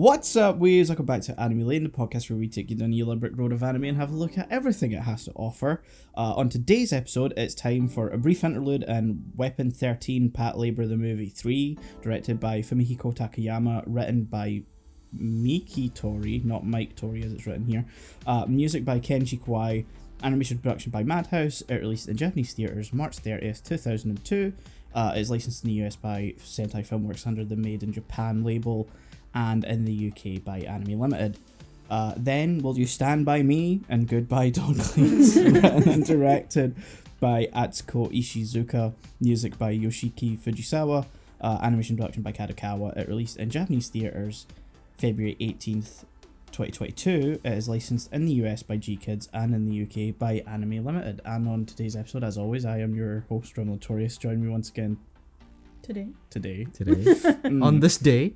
What's up, wees? Welcome back to Anime Lane, the podcast where we take you down the yellow brick road of anime and have a look at everything it has to offer. On today's episode, it's time for a brief interlude in WXIII Patlabor the Movie 3, directed by Fumihiko Takayama, written by Miki Tori, not Mike Tori as it's written here. Music by Kenji Kawai, animation production by Madhouse. It released in Japanese theatres March 30th, 2002. It's licensed in the US by Sentai Filmworks under the Made in Japan label, and in the UK by Anime Limited. Then Will You Stand By Me and Goodbye Don Glees, written and directed by Atsuko Ishizuka, music by Yoshiki Fujisawa, animation production by Kadokawa. It released in Japanese theatres February 18th, 2022. It is licensed in the US by G-Kids and in the UK by Anime Limited. And on today's episode, as always, I am your host, Notorious. Join me once again Today. On this day,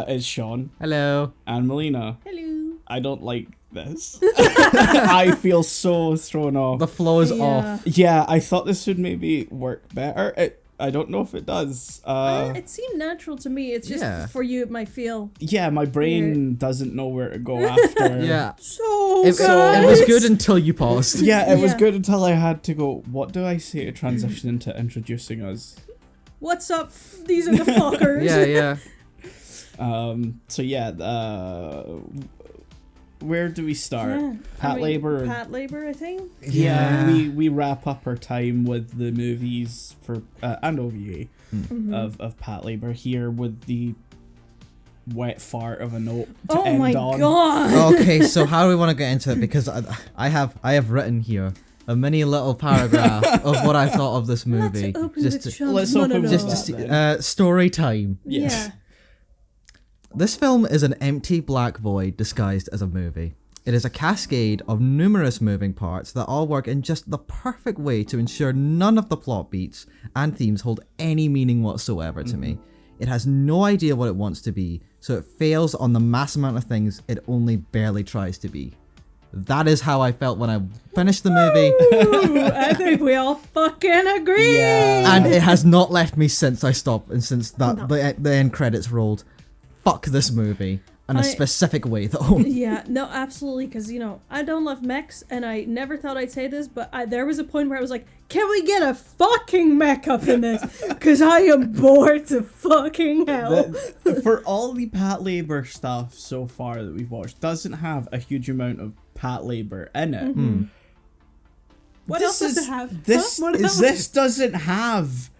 is Shaun. Hello. And Melina. Hello. I don't like this. I feel so thrown off. The flow is off. Yeah, I thought this would maybe work better. I don't know if it does. It seemed natural to me. It's just for you, it might feel. Yeah, my brain doesn't know where to go after. Yeah. It it was good until you paused. Yeah, it was good until I had to go, what do I say to transition into introducing us? What's up? These are the fuckers. Yeah. So yeah, where do we start? Yeah. Patlabor. Patlabor, I think. Yeah, we wrap up our time with the movies for and OVA of Patlabor here with the wet fart of a note to end my on. god. Okay, so how do we want to get into it? Because I have written here a mini little paragraph of what I thought of this movie. Let's open with story time. Yes. Yeah. This film is an empty black void disguised as a movie. It is a cascade of numerous moving parts that all work in just the perfect way to ensure none of the plot beats and themes hold any meaning whatsoever to me. It has no idea what it wants to be, so it fails on the mass amount of things it only barely tries to be. That is how I felt when I finished the movie. Ooh, I think we all fucking agree. Yeah. And it has not left me since I stopped and since the end credits rolled. Fuck this movie. In a specific way, though. Yeah, no, absolutely, because, I don't love mechs, and I never thought I'd say this, but there was a point where I was like, can we get a fucking mech up in this? Because I am bored to fucking hell. For all the Patlabor stuff so far that we've watched, doesn't have a huge amount of Patlabor in it. What else does it have? This doesn't have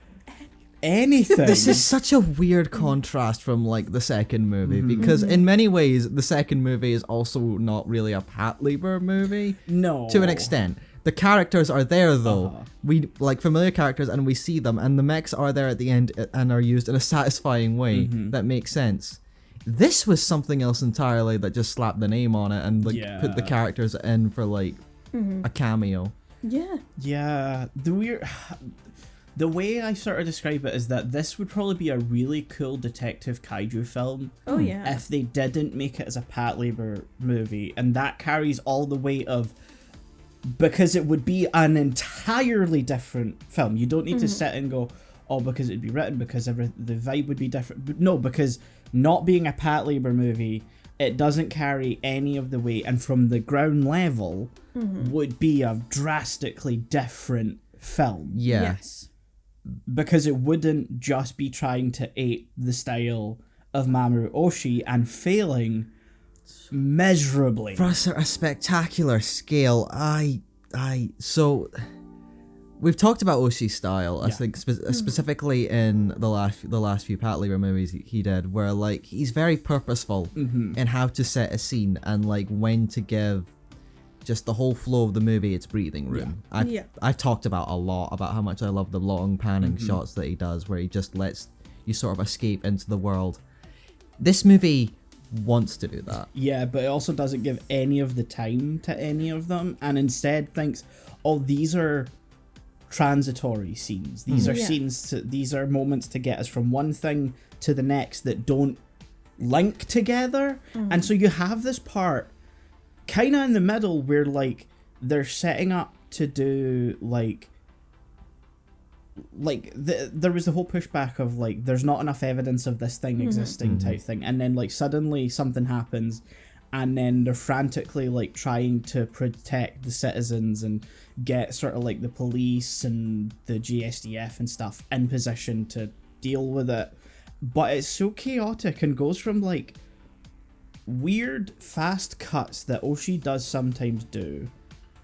anything. This is such a weird contrast from the second movie because in many ways the second movie is also not really a Patlabor movie. No. To an extent. The characters are there though. We familiar characters and we see them, and the mechs are there at the end and are used in a satisfying way that makes sense. This was something else entirely that just slapped the name on it and put the characters in for a cameo. Yeah. Yeah. The way I sort of describe it is that this would probably be a really cool detective kaiju film. Oh, yeah. If they didn't make it as a Patlabor movie, and that carries all the weight of, because it would be an entirely different film. You don't need to sit and go, because it'd be written, because the vibe would be different. But no, because not being a Patlabor movie, it doesn't carry any of the weight, and from the ground level would be a drastically different film. Yeah. Yes. Because it wouldn't just be trying to ape the style of Mamoru Oshii and failing miserably. For a spectacular scale, so we've talked about Oshii's style. I think specifically in the last few Patlabor movies he did, where he's very purposeful in how to set a scene and when to give just the whole flow of the movie its breathing room. I've talked about a lot about how much I love the long panning shots that he does, where he just lets you sort of escape into the world. This movie wants to do that. Yeah, but it also doesn't give any of the time to any of them, and instead thinks, these are transitory scenes. These are scenes, these are moments to get us from one thing to the next that don't link together. And so you have this part kind of in the middle where they're setting up to do like there was the whole pushback of like there's not enough evidence of this thing existing type thing, and then like suddenly something happens, and then they're frantically like trying to protect the citizens and get sort of like the police and the GSDF and stuff in position to deal with it, but it's so chaotic and goes from like weird fast cuts that Oshii does sometimes do,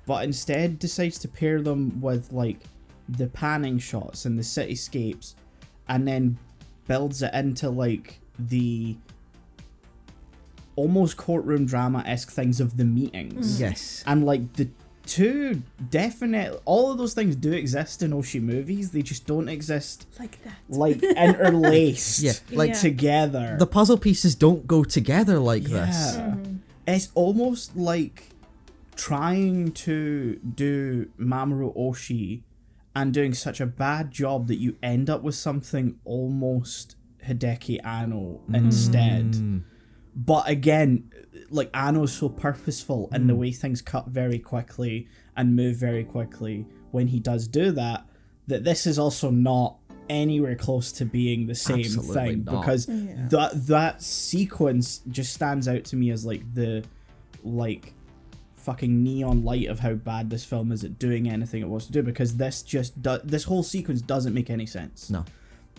but instead decides to pair them with like the panning shots and the cityscapes, and then builds it into like the almost courtroom drama-esque things of the meetings. Yes. And like the two definite, all of those things do exist in Oshii movies, they just don't exist Like that. like interlaced Yeah, like together. the puzzle pieces don't go together like this. Yeah. It's almost like trying to do Mamoru Oshii and doing such a bad job that you end up with something almost Hideki Anno instead. But again, like Anno's so purposeful in the way things cut very quickly and move very quickly when he does do that, that this is also not anywhere close to being the same Absolutely thing, not. because that sequence just stands out to me as like the fucking neon light of how bad this film is at doing anything it wants to do, because this whole sequence doesn't make any sense. No.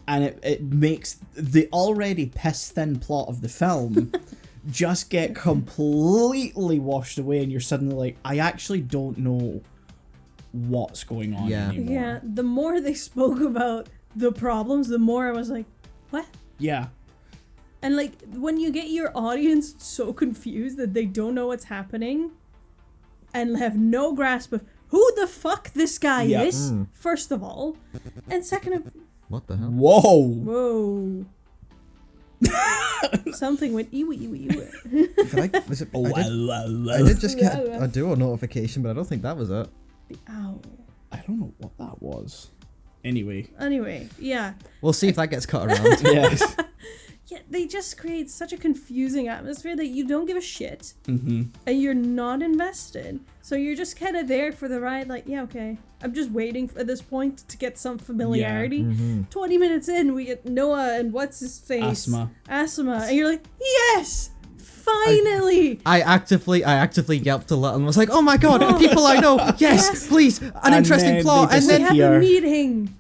And it makes the already piss thin plot of the film just get completely washed away, and you're suddenly like, I actually don't know what's going on anymore. Yeah, the more they spoke about the problems, the more I was like, what? Yeah. And like, when you get your audience so confused that they don't know what's happening and have no grasp of who the fuck this guy is, first of all, and second of, What the hell? Whoa. something went ew. I did just get a duo notification, but I don't think that was it. Ow. I don't know what that was. Anyway, yeah. We'll see if that gets cut around. yes. Yeah, they just create such a confusing atmosphere that you don't give a shit, and you're not invested. So you're just kind of there for the ride, like, yeah, okay. I'm just waiting at this point to get some familiarity. 20 minutes in, we get Noah and what's his face? Asuma. And you're like, yes! Finally! I actively yelped a lot and was like, oh my god, people I know, yes, please, an interesting plot, and then we have a meeting.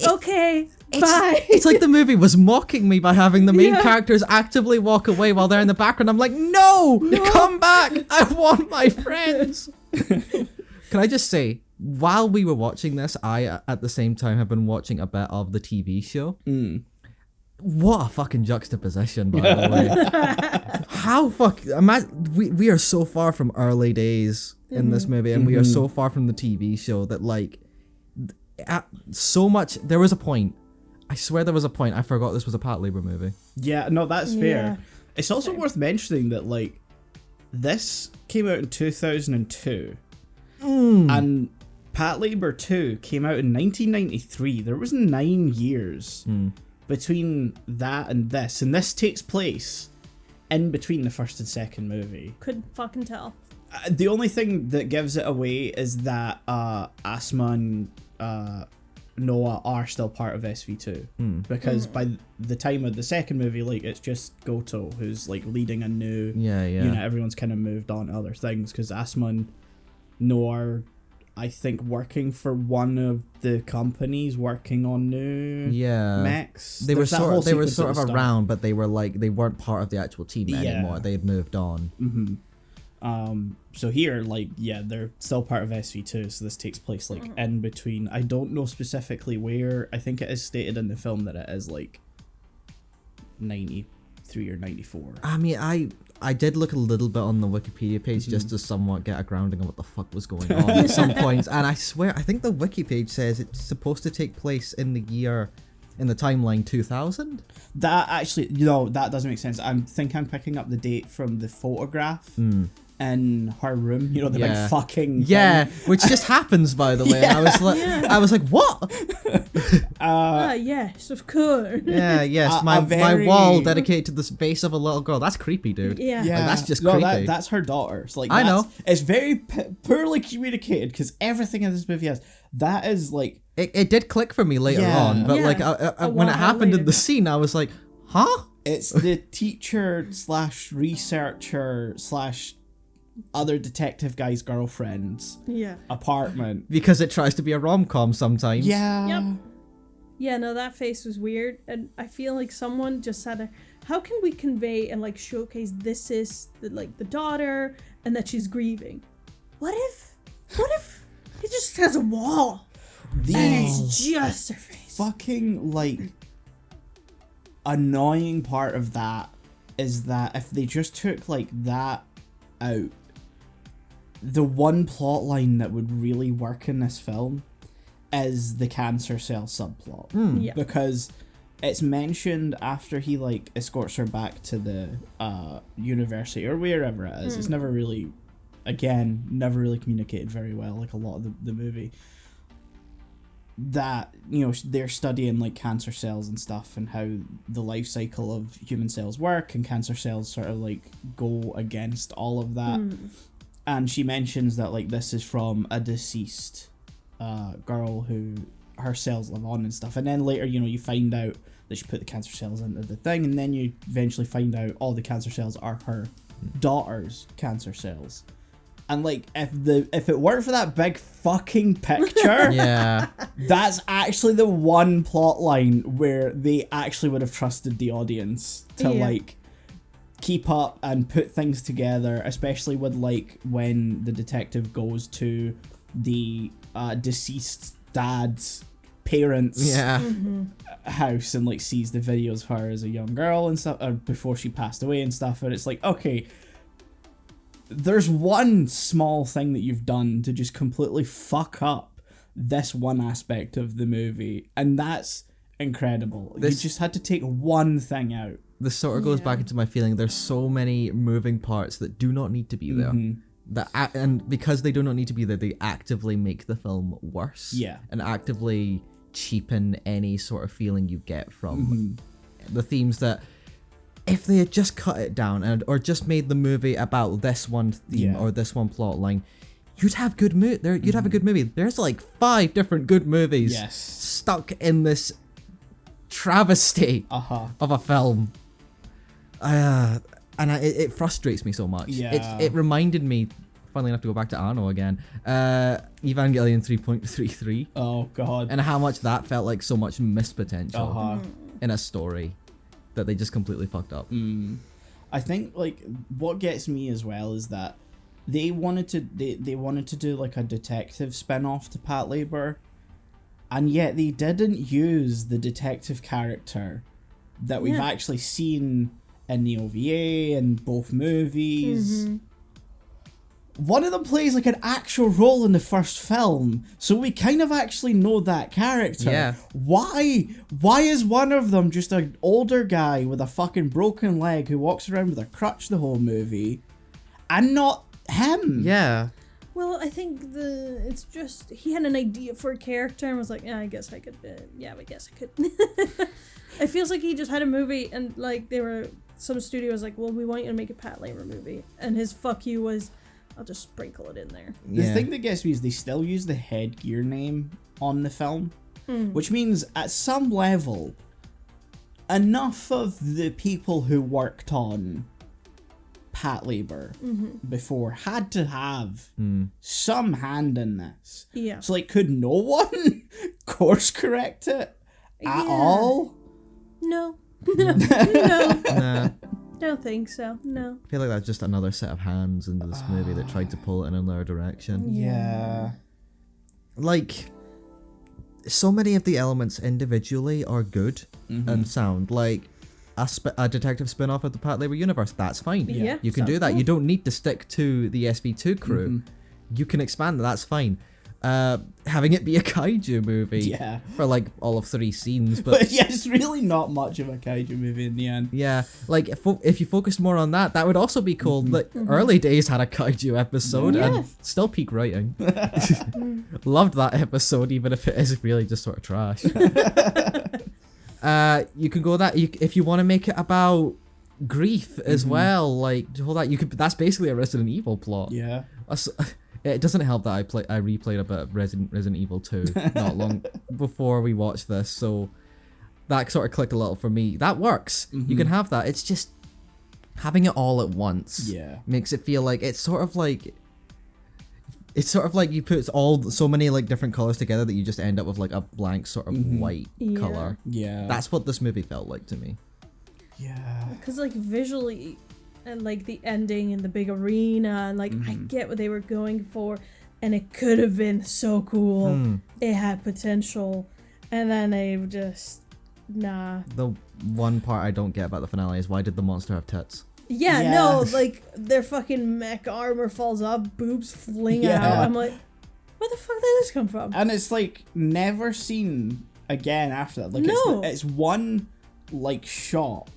Okay, bye. It's like the movie was mocking me by having the main characters actively walk away while they're in the background. I'm like, no, come back, I want my friends. Can I just say, while we were watching this, I at the same time have been watching a bit of the TV show. What a fucking juxtaposition, by the way. How we are so far from early days in this movie, and we are so far from the TV show that like so much. There was a point. I swear there was a point. I forgot this was a Patlabor movie. Yeah, no, that's fair. Yeah. It's also worth mentioning that like this came out in 2002, and Patlabor 2 came out in 1993. There was 9 years between that and this takes place in between the first and second movie. Couldn't fucking tell. The only thing that gives it away is that Asuma and Noah are still part of SV2, because by the time of the second movie, like, it's just Goto who's like leading a new unit. Everyone's kind of moved on to other things, because Asuma and Noah are, I think, working for one of the companies working on new mechs. They were sort of around, but they weren't part of the actual team anymore. They had moved on. So here, like, they're still part of SV2, so this takes place like in between. I don't know specifically where. I think it is stated in the film that it is like 93 or 94. I mean, I did look a little bit on the Wikipedia page just to somewhat get a grounding of what the fuck was going on at some points, and I swear, I think the wiki page says it's supposed to take place in the timeline 2000. That actually, that doesn't make sense. I'm picking up the date from the photograph in her room. The big fucking thing. Which just happens, by the way. And I was like, what? Yes, of course. My wall dedicated to the face of a little girl. That's creepy, dude. Yeah. Like, that's just creepy. That's her daughter. So, like, I know. It's very poorly communicated, because everything in this movie that is like It did click for me later Yeah. on, but Yeah. like when it while happened in later. the scene, I was like, huh? It's the teacher / researcher / other detective guy's girlfriend's Yeah. apartment. Because it tries to be a rom-com sometimes. Yeah. Yep. Yeah, no, that face was weird, and I feel like someone just said, "How can we convey and like showcase this is the daughter and that she's grieving? What if it just has a wall and The it's just her face?" fucking like annoying part of that is that if they just took like that out, the one plot line that would really work in this film is the cancer cell subplot. Yeah. Because it's mentioned after he like escorts her back to the university or wherever it is. It's never really communicated very well, like a lot of the movie. That, you know, they're studying like cancer cells and stuff and how the life cycle of human cells work, and cancer cells sort of like go against all of that. And she mentions that like this is from a deceased girl who her cells live on and stuff. And then later, you know, you find out that she put the cancer cells into the thing, and then you eventually find out all the cancer cells are her daughter's cancer cells. And like, if it weren't for that big fucking picture, Yeah. that's actually the one plot line where they actually would have trusted the audience to Yeah. like keep up and put things together, especially with like when the detective goes to the deceased dad's parents' Yeah. house and like sees the videos of her as a young girl and stuff, or before she passed away and stuff, and it's like, okay, there's one small thing that you've done to just completely fuck up this one aspect of the movie, and that's incredible. You just had to take one thing out. This sort of goes Yeah. back into my feeling there's so many moving parts that do not need to be there. And because they do not need to be there, they actively make the film worse. Yeah. And actively cheapen any sort of feeling you get from the themes that if they had just cut it down or just made the movie about this one theme or this one plot line, you'd have good you'd have a good movie. There's like 5 different good movies Yes. stuck in this travesty of a film. It frustrates me so much. Yeah. It reminded me, funnily enough, to go back to Anno again, Evangelion 3.33, Oh god. and how much that felt like so much missed potential in a story that they just completely fucked up. I think like what gets me as well is that they wanted to do like a detective spin-off to Patlabor, and yet they didn't use the detective character that we've actually seen in the OVA and both movies. One of them plays like an actual role in the first film, so we kind of actually know that character. Yeah. Why is one of them just an older guy with a fucking broken leg who walks around with a crutch the whole movie, and not him? Yeah. Well, I think it's just he had an idea for a character and was like, yeah, I guess I could. I guess I could. It feels like he just had a movie and like some studio was like, well, we want you to make a Patlabor movie, and his fuck you was, I'll just sprinkle it in there. The thing that gets me is they still use the headgear name on the film, which means at some level, enough of the people who worked on Patlabor before had to have some hand in this. Yeah. So like, could no one course correct it at all? No. No. Nah. Don't think so. No. I feel like that's just another set of hands into this movie that tried to pull it in another direction. Yeah. Like, so many of the elements individually are good and sound. Like, a detective spin-off of the Patlabor universe, that's fine. Yeah. You can do sounds that. cool. You don't need to stick to the SV2 crew. You can expand that, that's fine. Having it be a kaiju movie for like all of 3 scenes, But yeah, it's really not much of a kaiju movie in the end. yeah, like if you focused more on that, that would also be cool. Like Early Days had a kaiju episode and still peak writing. Loved that episode, even if it is really just sort of trash. You can go that if you want to make it about grief as well. Like hold that, you could. That's basically a Resident Evil plot. Yeah. It doesn't help that I replayed a bit of Resident Evil 2 not long before we watched this, so that sort of clicked a little for me. That works. You can have that. It's just having it all at once. Yeah. Makes it feel like it's sort of like you put so many like different colors together that you just end up with like a blank sort of white color. Yeah. That's what this movie felt like to me. Yeah. Because like visually, and like the ending in the big arena, and like I get what they were going for, and it could have been so cool. It had potential, and then they just The one part I don't get about the finale is why did the monster have tits? Yeah, no, like their fucking mech armor falls off, boobs fling out. I'm like, where the fuck did this come from? And it's like never seen again after that. Like it's one like shot,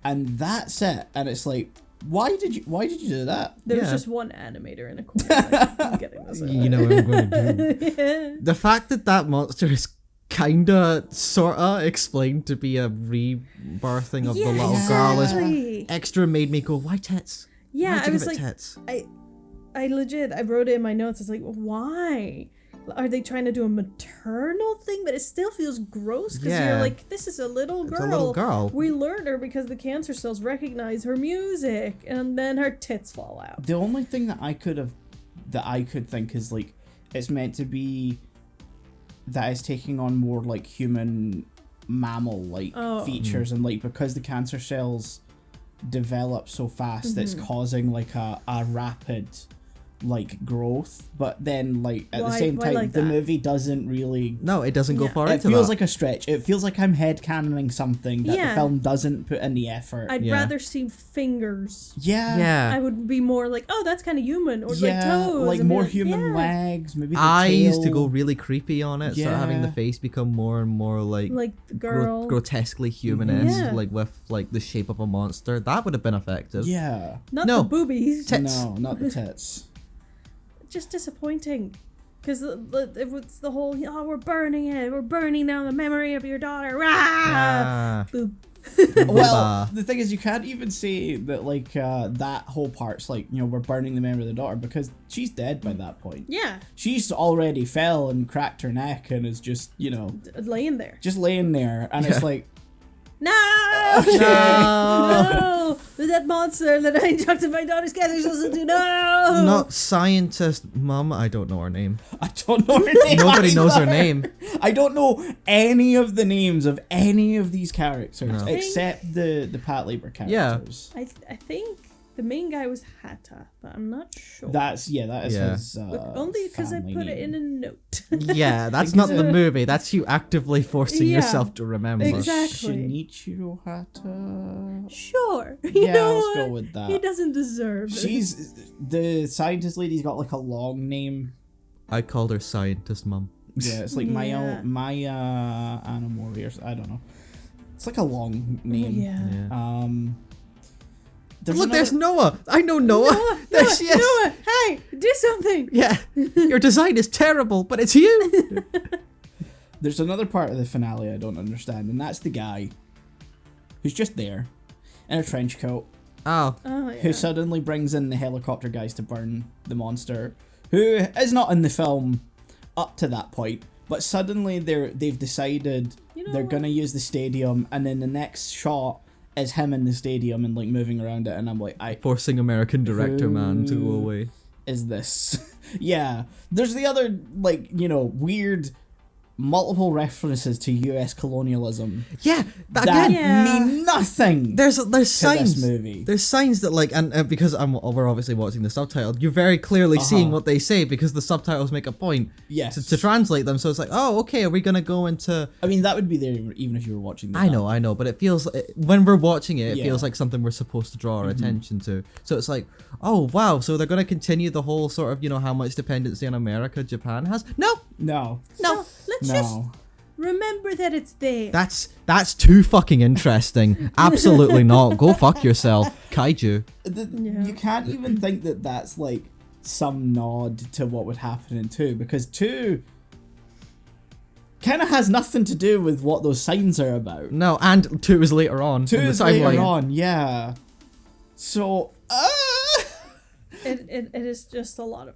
and that's it. And it's like, why did you do that? There was just one animator in a corner. Like, I'm getting this. You know what I'm going to do. The fact that monster is kinda sorta explained to be a rebirthing of the little girl is extra made me go, why tits? Yeah, I was like, tits? I wrote it in my notes. It's like, why? Are they trying to do a maternal thing? But it still feels gross because you're like, this is a little girl. It's a little girl. We learned her because the cancer cells recognize her music, and then her tits fall out. The only thing that I could think is like it's meant to be that is taking on more like human mammal like features, and like because the cancer cells develop so fast it's causing like a rapid like growth, but then like at the same time like the movie doesn't really it doesn't go far it into feels that. like a stretch. It feels like I'm headcanoning something that the film doesn't put in the effort. I'd rather see fingers. Yeah I would be more like, oh, that's kind of human, or like toes, like more human legs, maybe the eyes tail. to go really creepy on it, so having the face become more and more like the girl grotesquely humanesque, like with like the shape of a monster. That would have been effective. not the boobies. Tits. No, not the tits. Just disappointing, because it was the whole we're burning down the memory of your daughter. Boop. Well, the thing is, you can't even say that like that whole part's like, you know, we're burning the memory of the daughter, because she's dead by that point. Yeah, she's already fell and cracked her neck and is just, you know, laying there, and it's like, no, no, that monster that I injected my daughter's cancer cells into. No, not scientist mum. I don't know her name. I don't know her name. Nobody knows her name. I don't know any of the names of any of these characters except the Patlabor characters. I think the main guy was Hatta, but I'm not sure. That is his only because I put it in a note. Yeah, that's not the movie. That's you actively forcing yourself to remember. Exactly. Shinichiro Hata. Sure. Let's go with that. He doesn't deserve it. She's the scientist lady's got like a long name. I called her scientist mum. Yeah, it's like Maya Anamori, or I don't know. It's like a long name. Yeah. There's Noah. I know Noah. There she is. Noah, hey, do something. Yeah, your design is terrible, but it's you. There's another part of the finale I don't understand, and that's the guy who's just there in a trench coat. Who suddenly brings in the helicopter guys to burn the monster, who is not in the film up to that point, but suddenly they've decided they're gonna use the stadium, and then the next shot is him in the stadium and like moving around it, and I'm like, forcing American director man to go away. Is this? Yeah. There's the other like, you know, weird multiple references to US colonialism. Yeah, that mean nothing. There's signs. This movie. There's signs that like, and because we're obviously watching the subtitle, you're very clearly seeing what they say because the subtitles make a point. Yes. To translate them, so it's like, oh, okay, are we gonna go into? I mean, that would be there even if you were watching the I know, but it feels when we're watching it, it feels like something we're supposed to draw our attention to. So it's like, oh wow, so they're gonna continue the whole sort of, you know, how much dependency on America Japan has. No. Let's just remember that it's there. That's too fucking interesting. Absolutely not. Go fuck yourself, kaiju. You can't even think that that's like some nod to what would happen in 2, because 2 kind of has nothing to do with what those signs are about. No, and 2 is later on. 2 is later on, yeah. So, it is just a lot of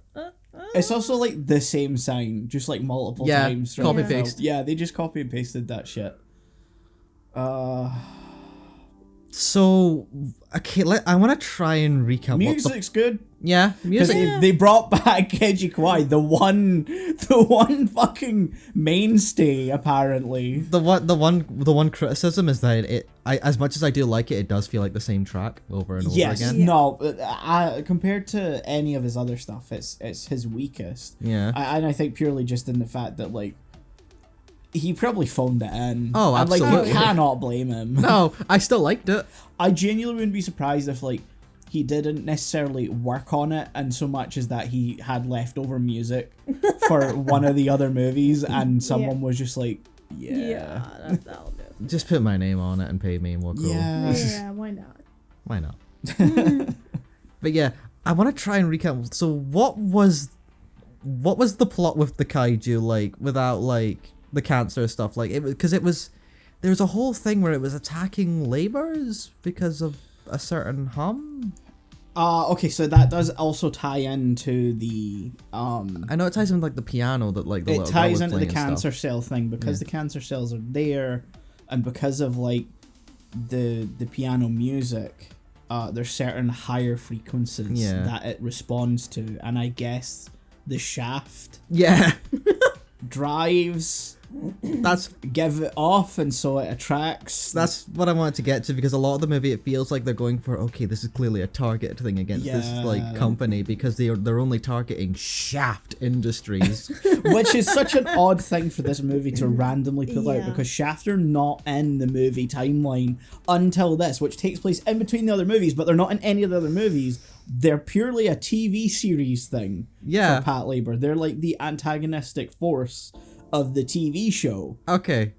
It's also like the same sign, just like multiple times. throughout copy the film. paste. Yeah, they just copy and pasted that shit. So, okay, I want to try and recap Music's good. Yeah, Because music. they brought back Keiji Kawai, the one fucking mainstay apparently. The one criticism is that as much as I do like it does feel like the same track over and over Yes, again. no, compared to any of his other stuff, it's his weakest. Yeah. And I think purely just in the fact that like he probably phoned it in. Oh, And, like, absolutely. you cannot blame him. No, I still liked it. I genuinely wouldn't be surprised if like he didn't necessarily work on it, and so much as that he had leftover music for one of the other movies, and someone was just like, that'll do. Just put my name on it and pay me more cool. Yeah, why not? Why not? But yeah, I want to try and recap. So what was the plot with the kaiju like without like the cancer stuff? Like it because there was a whole thing where it was attacking laborers because of a certain hum. Okay, so that does also tie into the I know it ties in like the piano that like the it little girl ties was into the playing and cancer stuff. cell thing because the cancer cells are there, and because of like the piano music, there's certain higher frequencies that it responds to, and I guess the shaft Yeah. drives That's give it off, and so it attracts. That's what I wanted to get to, because a lot of the movie it feels like they're going for, okay, this is clearly a targeted thing against this like company, because they're only targeting Shaft Industries. Which is such an odd thing for this movie to randomly pull out, Yeah. because Shaft are not in the movie timeline until this, which takes place in between the other movies, but they're not in any of the other movies. They're purely a TV series thing Yeah. for Patlabor. They're like the antagonistic force of the TV show. Okay.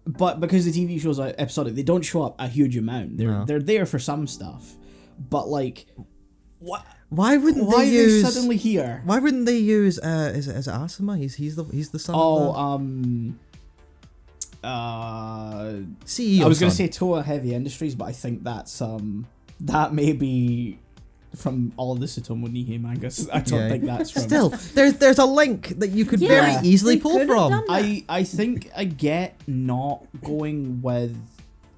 But because the TV show's episodic, they don't show up a huge amount. They're there for some stuff. But like, what? Why wouldn't Why they are use? they suddenly here? Why wouldn't they use? Is it Asuma? He's the son. Oh, CEO. I was gonna son. say Toa Heavy Industries, but I think that's that may be from all of the Tsutomu Nihei mangas. I don't think that's from. Still, there's a link that you could Yeah, very easily they pull could have from. done I think I get not going with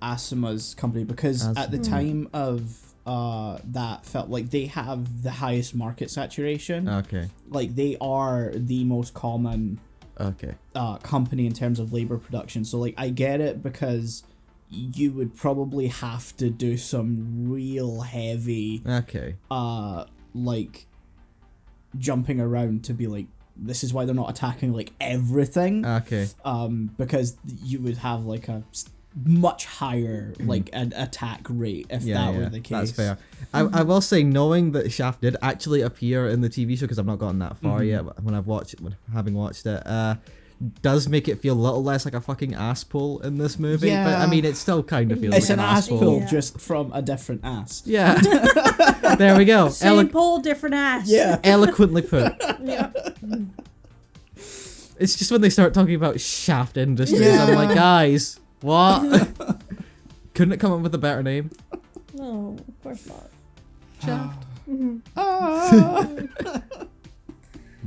Asuma's company, because at the time of that felt like they have the highest market saturation. Okay. Like they are the most common Okay. company in terms of labor production. So like I get it, because you would probably have to do some real heavy Okay. like jumping around to be like, this is why they're not attacking like everything. Okay. Because you would have like a much higher like an attack rate if that were the case. That's fair. I will say, knowing that Shaft did actually appear in the TV show, because I've not gotten that far yet, but when having watched it, does make it feel a little less like a fucking ass pull in this movie. Yeah. But I mean, it still kind of feels It's like an ass pull, Yeah. just from a different ass. Yeah. There we go. Same pole, different ass. Yeah. Eloquently put. Yeah. It's just when they start talking about Shaft Industries, Yeah. I'm like, guys, what? Couldn't it come up with a better name? No, of course not. Shaft.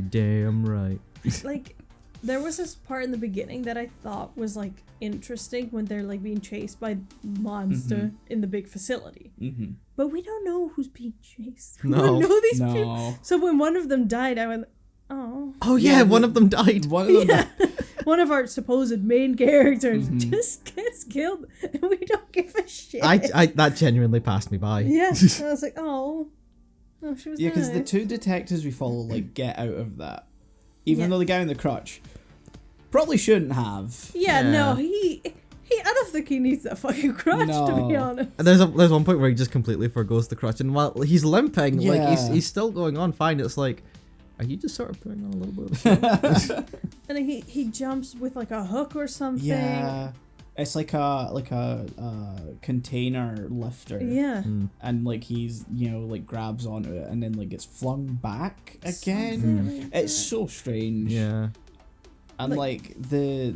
Damn right. Like, there was this part in the beginning that I thought was like interesting when they're like being chased by monster in the big facility. Mm-hmm. But we don't know who's being chased. We No. don't know these people. No. So when one of them died, I went, oh. Oh yeah, one of them died. One of them. Yeah. One of our supposed main characters Mm-hmm. just gets killed and we don't give a shit. I that genuinely passed me by. Yeah. And I was like, oh. No, she was Yeah, because the nice. two detectives we follow like get out of that, even Yeah. though the guy in the crutch probably shouldn't have. Yeah, Yeah. no, he I don't think he needs that fucking crutch, to be No. honest. And there's one point where he just completely forgoes the crutch, and while he's limping, like Yeah. he's still going on fine. It's like, are you just sort of putting on a little bit of a show? And then he jumps with like a hook or something. Yeah, it's like a container lifter. Yeah. And like he's like grabs onto it and then like gets flung back again. Something like It's that. so strange. Yeah. And like the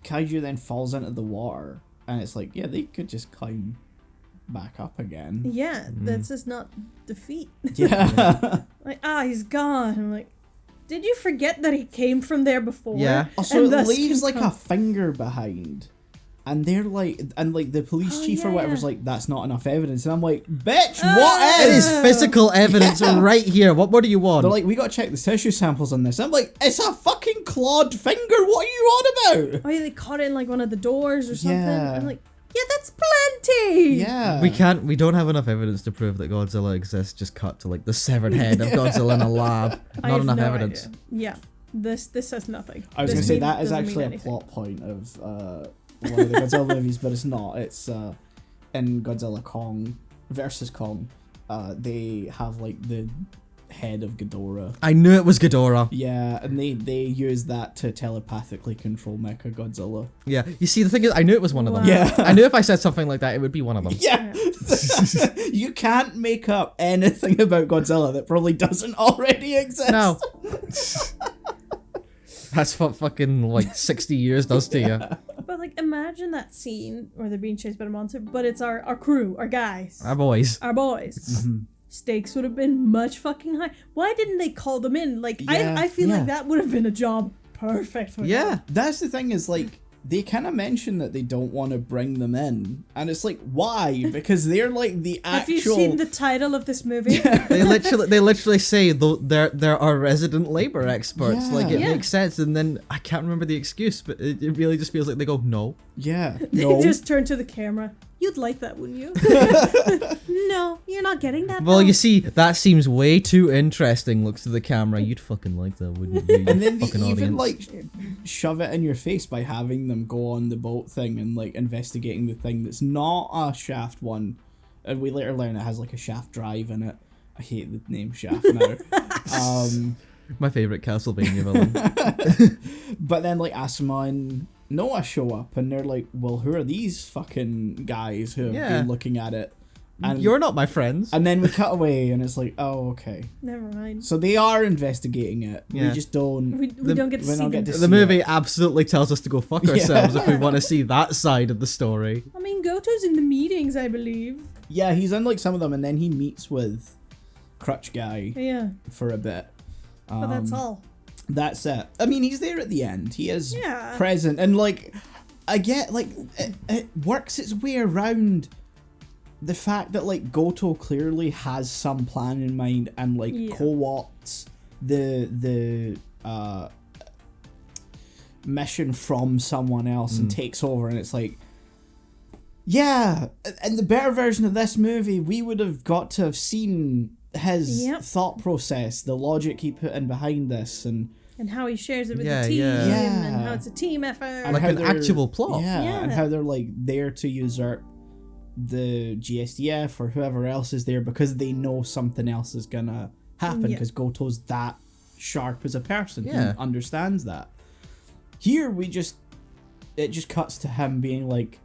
kaiju then falls into the water, and it's like, yeah, they could just climb back up again. Yeah, that's just not defeat. Yeah. Like, he's gone. I'm like, did you forget that he came from there before? Yeah. Also, And it thus leaves can like a come- finger behind. And they're like, and like the police chief or whatever's like, that's not enough evidence. And I'm like, bitch, what It is? is physical evidence right here. What more do you want? They're like, we gotta check the tissue samples on this. I'm like, it's a fucking clawed finger. What are you on about? Oh yeah, they caught it in like one of the doors or something. Yeah. I'm like, yeah, that's plenty. Yeah. We don't have enough evidence to prove that Godzilla exists. Just cut to like the severed head of Godzilla in a lab. I Not have enough no evidence. idea. Yeah, this says nothing. I was This gonna say mean- that is doesn't mean actually a anything. plot point of one of the Godzilla movies, but it's not. It's in Godzilla Kong versus Kong. They have like the head of Ghidorah. I knew it was Ghidorah. Yeah, and they use that to telepathically control Mecha Godzilla. Yeah. You see, the thing is, I knew it was one of them. Wow. Yeah. I knew if I said something like that, it would be one of them. Yeah. You can't make up anything about Godzilla that probably doesn't already exist. No. That's what fucking like 60 years does to you. But like, imagine that scene where they're being chased by the monster, but it's our crew, our guys, Our boys. our boys. Stakes would have been much fucking high. Why didn't they call them in? Like, Yeah, I feel yeah. like that would have been a job perfect for them. Yeah. That's the thing is like they kind of mention that they don't want to bring them in, and it's like why? Because they're like the actual. Have you seen the title of this movie? They literally say there are resident labor experts. Like it Yeah. makes sense, and then I can't remember the excuse, but it really just feels like they go no. Yeah. They No. just turn to the camera. You'd like that, wouldn't you? No, you're not getting that. Well, though. you see, that seems way too interesting. Looks to the camera. You'd fucking like that, wouldn't you? And then they fucking even audience. like shove it in your face by having them go on the boat thing and like investigating the thing that's not a shaft one. And we later learn it has like a shaft drive in it. I hate the name shaft now. My favorite Castlevania villain. But then like Asuma and Noah show up and they're like, well, who are these fucking guys who have Yeah. been looking at it? And You're not my friends. and then we cut away and it's like, oh, okay. Never mind. So they are investigating it. Yeah. We just don't. We don't get to we see don't get them. to The see movie it. absolutely tells us to go fuck ourselves if we want to see that side of the story. I mean, Goto's in the meetings, I believe. Yeah, he's in like some of them and then he meets with Crutch Guy Yeah, for a bit. but that's all. That's it. I mean, he's there at the end. He is Yeah. present, and like, I get like it works its way around the fact that like Goto clearly has some plan in mind and like Yeah. co-opts the mission from someone else and takes over, and it's like. Yeah, in the better version of this movie, we would have got to have seen his Yep. thought process, the logic he put in behind this, and And how he shares it with Yeah, the team, yeah. Yeah. and how it's a team effort. and Like how an they're- actual plot. Yeah, Yeah. and how they're like there to usurp the GSDF or whoever else is there because they know something else is gonna happen Yeah. because Goto's that sharp as a person. Yeah. He understands that. Here it just cuts to him being like,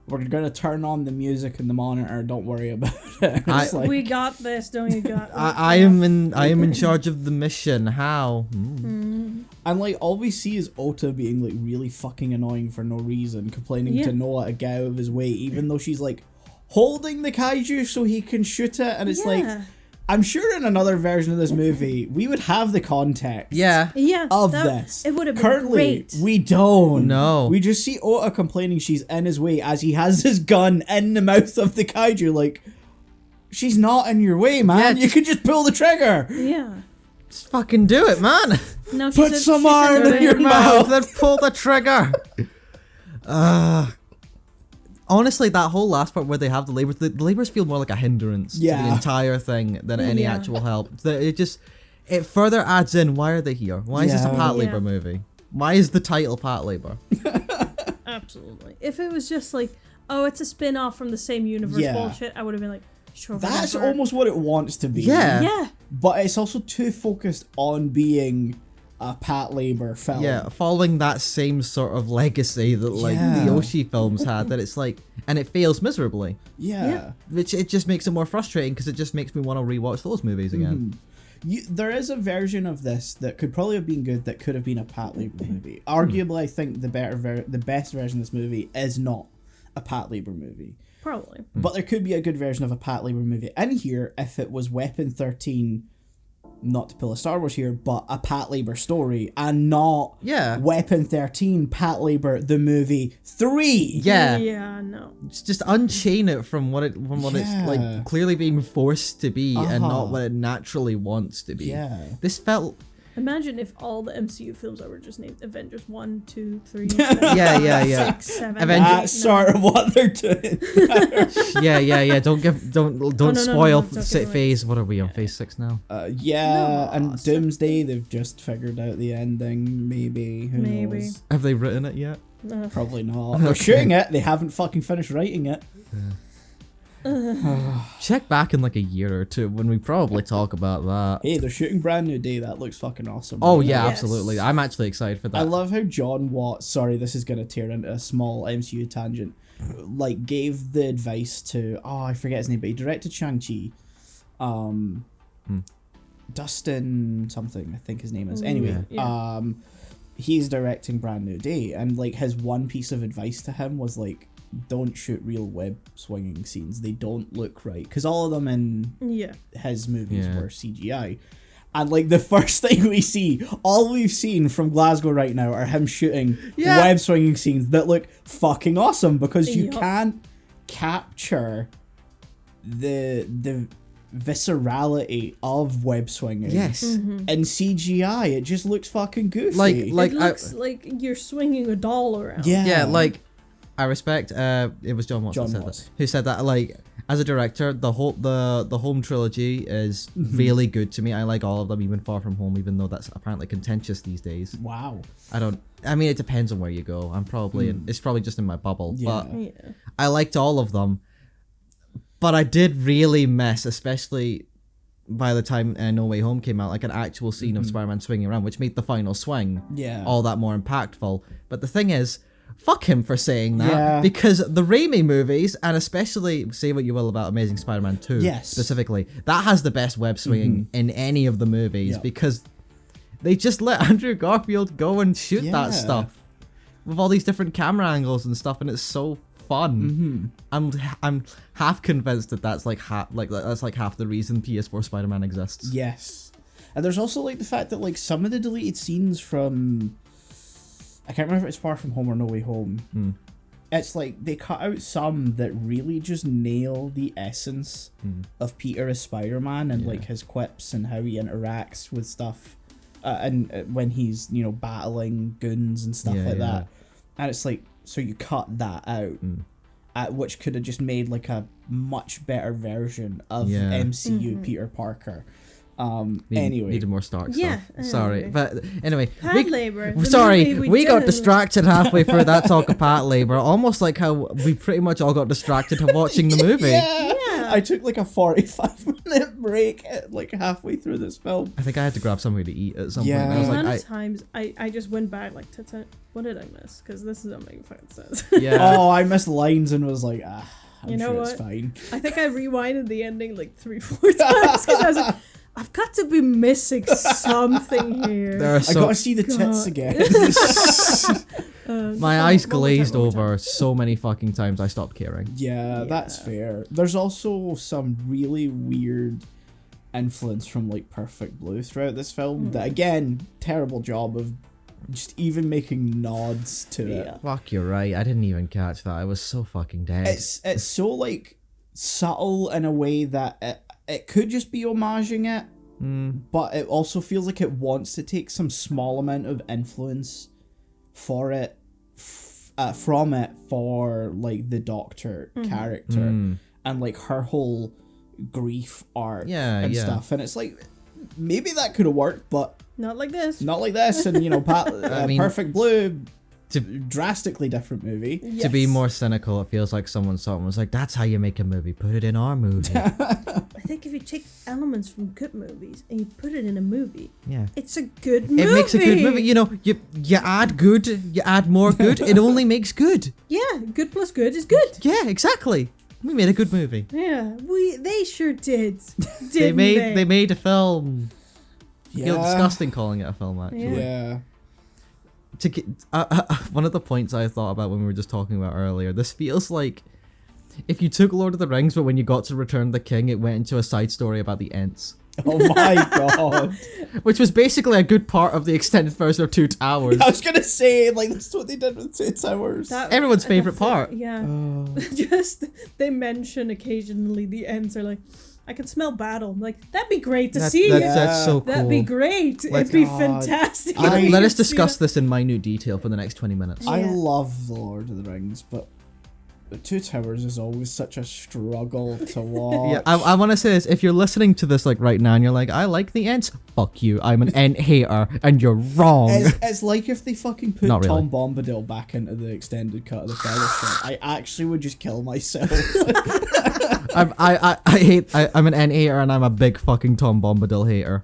we're gonna turn on the music in the monitor, don't worry about it. It's like, We got this, don't you? Got I am in charge of the mission. How? and like all we see is Ota being like really fucking annoying for no reason, complaining Yeah. to Noah to get out of his way, even though she's like holding the kaiju so he can shoot it, and it's like, I'm sure in another version of this movie we would have the context Yeah. of that- this. It would have been Currently, great. we don't. No. We just see Ota complaining she's in his way as he has his gun in the mouth of the kaiju, like, she's not in your way, man. Yeah, You just- could just pull the trigger. Yeah. Just fucking do it, man. No, she Put said- some she said iron do in it. your mouth. Then pull the trigger. Honestly, that whole last part where they have the labors feel more like a hindrance to the Yeah. entire thing than any Yeah. actual help. It further adds in, why are they here? Why is this a Yeah. Patlabor Yeah. movie? Why is the title Patlabor? Absolutely. If it was just like, oh, it's a spin-off from the same universe Yeah. bullshit, I would have been like, sure. That's whatever. almost what it wants to be. Yeah. Yeah. But it's also too focused on being a Patlabor film. Yeah, following that same sort of legacy that like Yeah. the Oshi films had, that it's like, and it fails miserably, Yeah. which it just makes it more frustrating because it just makes me want to rewatch those movies again. There is a version of this that could probably have been good that could have been a Patlabor movie. Arguably, I think the best version of this movie is not a Patlabor movie. Probably. But there could be a good version of a Patlabor movie in here if it was Weapon 13 not to pull a Star Wars here, but a Patlabor story, and not Weapon 13 Patlabor the Movie 3. Yeah. Yeah, no. Just unchain it from what it's like clearly being forced to be and not what it naturally wants to be. Yeah. This felt. Imagine if all the MCU films were just named Avengers 1, 2, 3, Yeah. 6, 7, That's sort of what they're doing. Yeah. Don't spoil no, it's okay, phase. What are we on? Phase 6 now? And Doomsday, they've just figured out the ending. Maybe. Who knows? Have they written it yet? No. Probably not. They're shooting it. They haven't fucking finished writing it. Check back in like a year or two when we probably talk about that. Hey, they're shooting Brand New Day. That looks fucking awesome. Oh yeah, Yes. absolutely. I'm actually excited for that. I love how John Watts, sorry, this is going to tear into a small MCU tangent, like gave the advice to, I forget his name, but he directed Shang-Chi. Dustin something, I think his name is. Anyway, he's directing Brand New Day, and like his one piece of advice to him was like, don't shoot real web swinging scenes. They don't look right. Because all of them in his movies were CGI. And like the first thing we see, all we've seen from Glasgow right now are him shooting web swinging scenes that look fucking awesome, because you can't capture the viscerality of web swinging. Yes. In CGI, it just looks fucking goofy. Like It looks like you're swinging a doll around. Yeah, like I respect. It was John Watts who said that. Like as a director, the Home trilogy is really good to me. I like all of them, even Far From Home, even though that's apparently contentious these days. Wow. I mean, it depends on where you go. I'm probably it's probably just in my bubble, but Yeah. I liked all of them. But I did really miss, especially by the time No Way Home came out, like an actual scene of Spider-Man swinging around, which made the final swing all that more impactful. But the thing is, fuck him for saying that, because the Raimi movies, and especially, say what you will about Amazing Spider-Man 2 specifically, that has the best web swinging in any of the movies, because they just let Andrew Garfield go and shoot that stuff with all these different camera angles and stuff, and it's so fun. I'm half convinced that that's like half the reason PS4 Spider-Man exists. Yes. And there's also like the fact that like some of the deleted scenes from, I can't remember if it's Far From Home or No Way Home. It's like they cut out some that really just nail the essence of Peter as Spider-Man, and like his quips and how he interacts with stuff, and when he's battling goons and stuff like that. And it's like, so you cut that out, which could have just made like a much better version of MCU Peter Parker. Anyway, needed more Stark Yeah, stuff. Sorry, but anyway, Patlabor. we got distracted halfway through that talk of Patlabor, almost like how we pretty much all got distracted watching the movie. Yeah. I took like a 45-minute break like halfway through this film. I think I had to grab something to eat at some point. I was The like, amount of times I just went back like, what did I miss? Because this is not making fucking sense. Oh, I missed lines and was like, I'm know sure what? it's fine. I think I rewinded the ending like 3-4 times because I was like, I've got to be missing something here. I gotta see the tits again. My eyes glazed over so many fucking times I stopped caring. Yeah, that's fair. There's also some really weird influence from like Perfect Blue throughout this film that, again, terrible job of just even making nods to it. Fuck, you're right. I didn't even catch that. I was so fucking dead. It's so like subtle in a way that it could just be homaging it, but it also feels like it wants to take some small amount of influence for it, from it for like the Doctor character and like her whole grief arc and stuff, and it's like maybe that could have worked, but not like this. Not like this, and I mean, Perfect Blue. Drastically different movie. Yes. To be more cynical, it feels like someone saw it and was like, that's how you make a movie. Put it in our movie. I think if you take elements from good movies and you put it in a movie, it's a good movie. It makes a good movie. You add good, you add more good, it only makes good. Yeah, good plus good is good. Yeah, exactly. We made a good movie. Yeah, they sure did. They made a film. I feel disgusting calling it a film, actually. Yeah. One of the points I thought about when we were just talking about earlier, this feels like if you took Lord of the Rings, but when you got to Return of the King, it went into a side story about the Ents. Oh my god. Which was basically a good part of the extended version of Two Towers. I was gonna say, like, that's what they did with Two Towers. Everyone's favourite part. Yeah. Just, they mention occasionally the ends are like, I can smell battle. I'm like, that'd be great to see. That's so cool. That'd be great. It'd be fantastic. Let us discuss this in minute detail for the next 20 minutes. I love The Lord of the Rings, but The Two Towers is always such a struggle to watch. Yeah, I want to say this. If you're listening to this like right now and you're like, I like the Ents, fuck you. I'm an Ent hater and you're wrong. It's like if they fucking put Not really. Tom Bombadil back into the extended cut of the Fellowship. I actually would just kill myself. I'm an Ent hater and I'm a big fucking Tom Bombadil hater.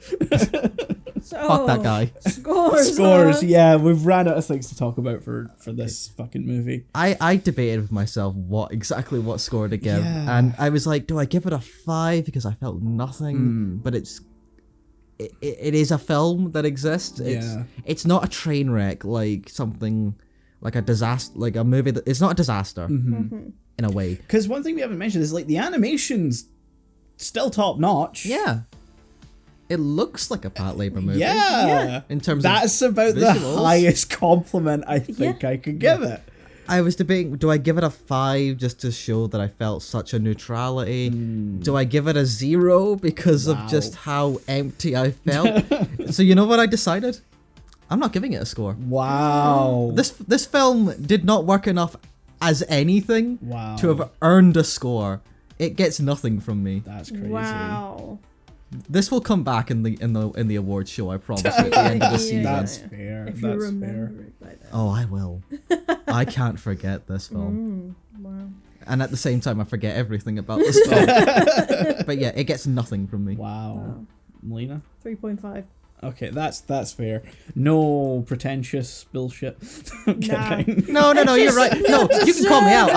So, Fuck that guy. Scores. Yeah, we've ran out of things to talk about for this fucking movie. I debated with myself what score to give, and I was like, do I give it a 5 because I felt nothing? But it is a film that exists. It's not a train wreck like something like a disaster, like a movie that it's not a disaster in a way. Because one thing we haven't mentioned is like the animation's still top notch. Yeah. It looks like a Patlabor movie. Yeah. In terms that's of about visuals. the highest compliment I think I could give it. I was debating, do I give it a 5 just to show that I felt such a neutrality? Do I give it a 0 because of just how empty I felt? So you know what I decided? I'm not giving it a score. Wow. This film did not work enough as anything to have earned a score. It gets nothing from me. That's crazy. Wow. This will come back in the awards show, I promise you, at the end of the season. That's fair. If you remember it by then. Oh, I will. I can't forget this film. Wow. And at the same time, I forget everything about this film. But yeah, it gets nothing from me. Wow. Melina? 3.5. Okay, that's fair. No pretentious bullshit. I'm kidding. No, you're right. No, you can call me out.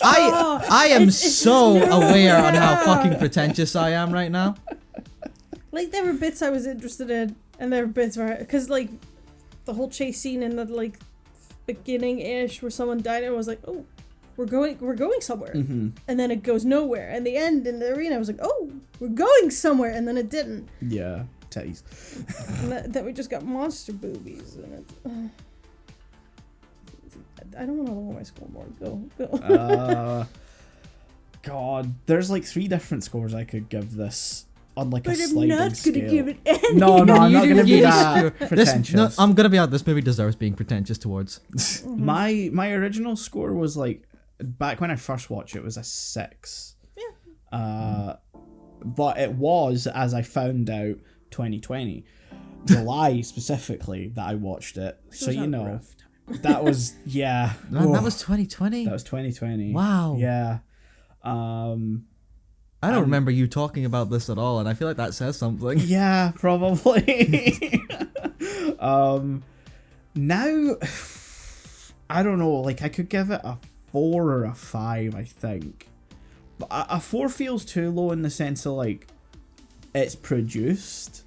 I am so aware on how fucking pretentious I am right now. Like, there were bits I was interested in, and there were bits where, because like the whole chase scene in the like beginning-ish where someone died, and I was like, oh, we're going somewhere, and then it goes nowhere. And the end in the arena, I was like, oh, we're going somewhere, and then it didn't. Yeah, titties. And then we just got monster boobies, and it. I don't want to lower my score more. Go. God, there's like 3 different scores I could give this. On like but a sliding I'm not scale. gonna give it any. No, I'm not gonna be that pretentious. I'm gonna be honest. This movie deserves being pretentious towards. My original score was like back when I first watched it was a 6. Yeah. But it was, as I found out, 2020, July specifically that I watched it. So you know, that was Man, that was 2020. That was 2020. Wow. Yeah. I don't remember you talking about this at all, and I feel like that says something. Yeah, probably. Now, I don't know, like, I could give it a 4 or a 5, I think. But a 4 feels too low in the sense of, like, it's produced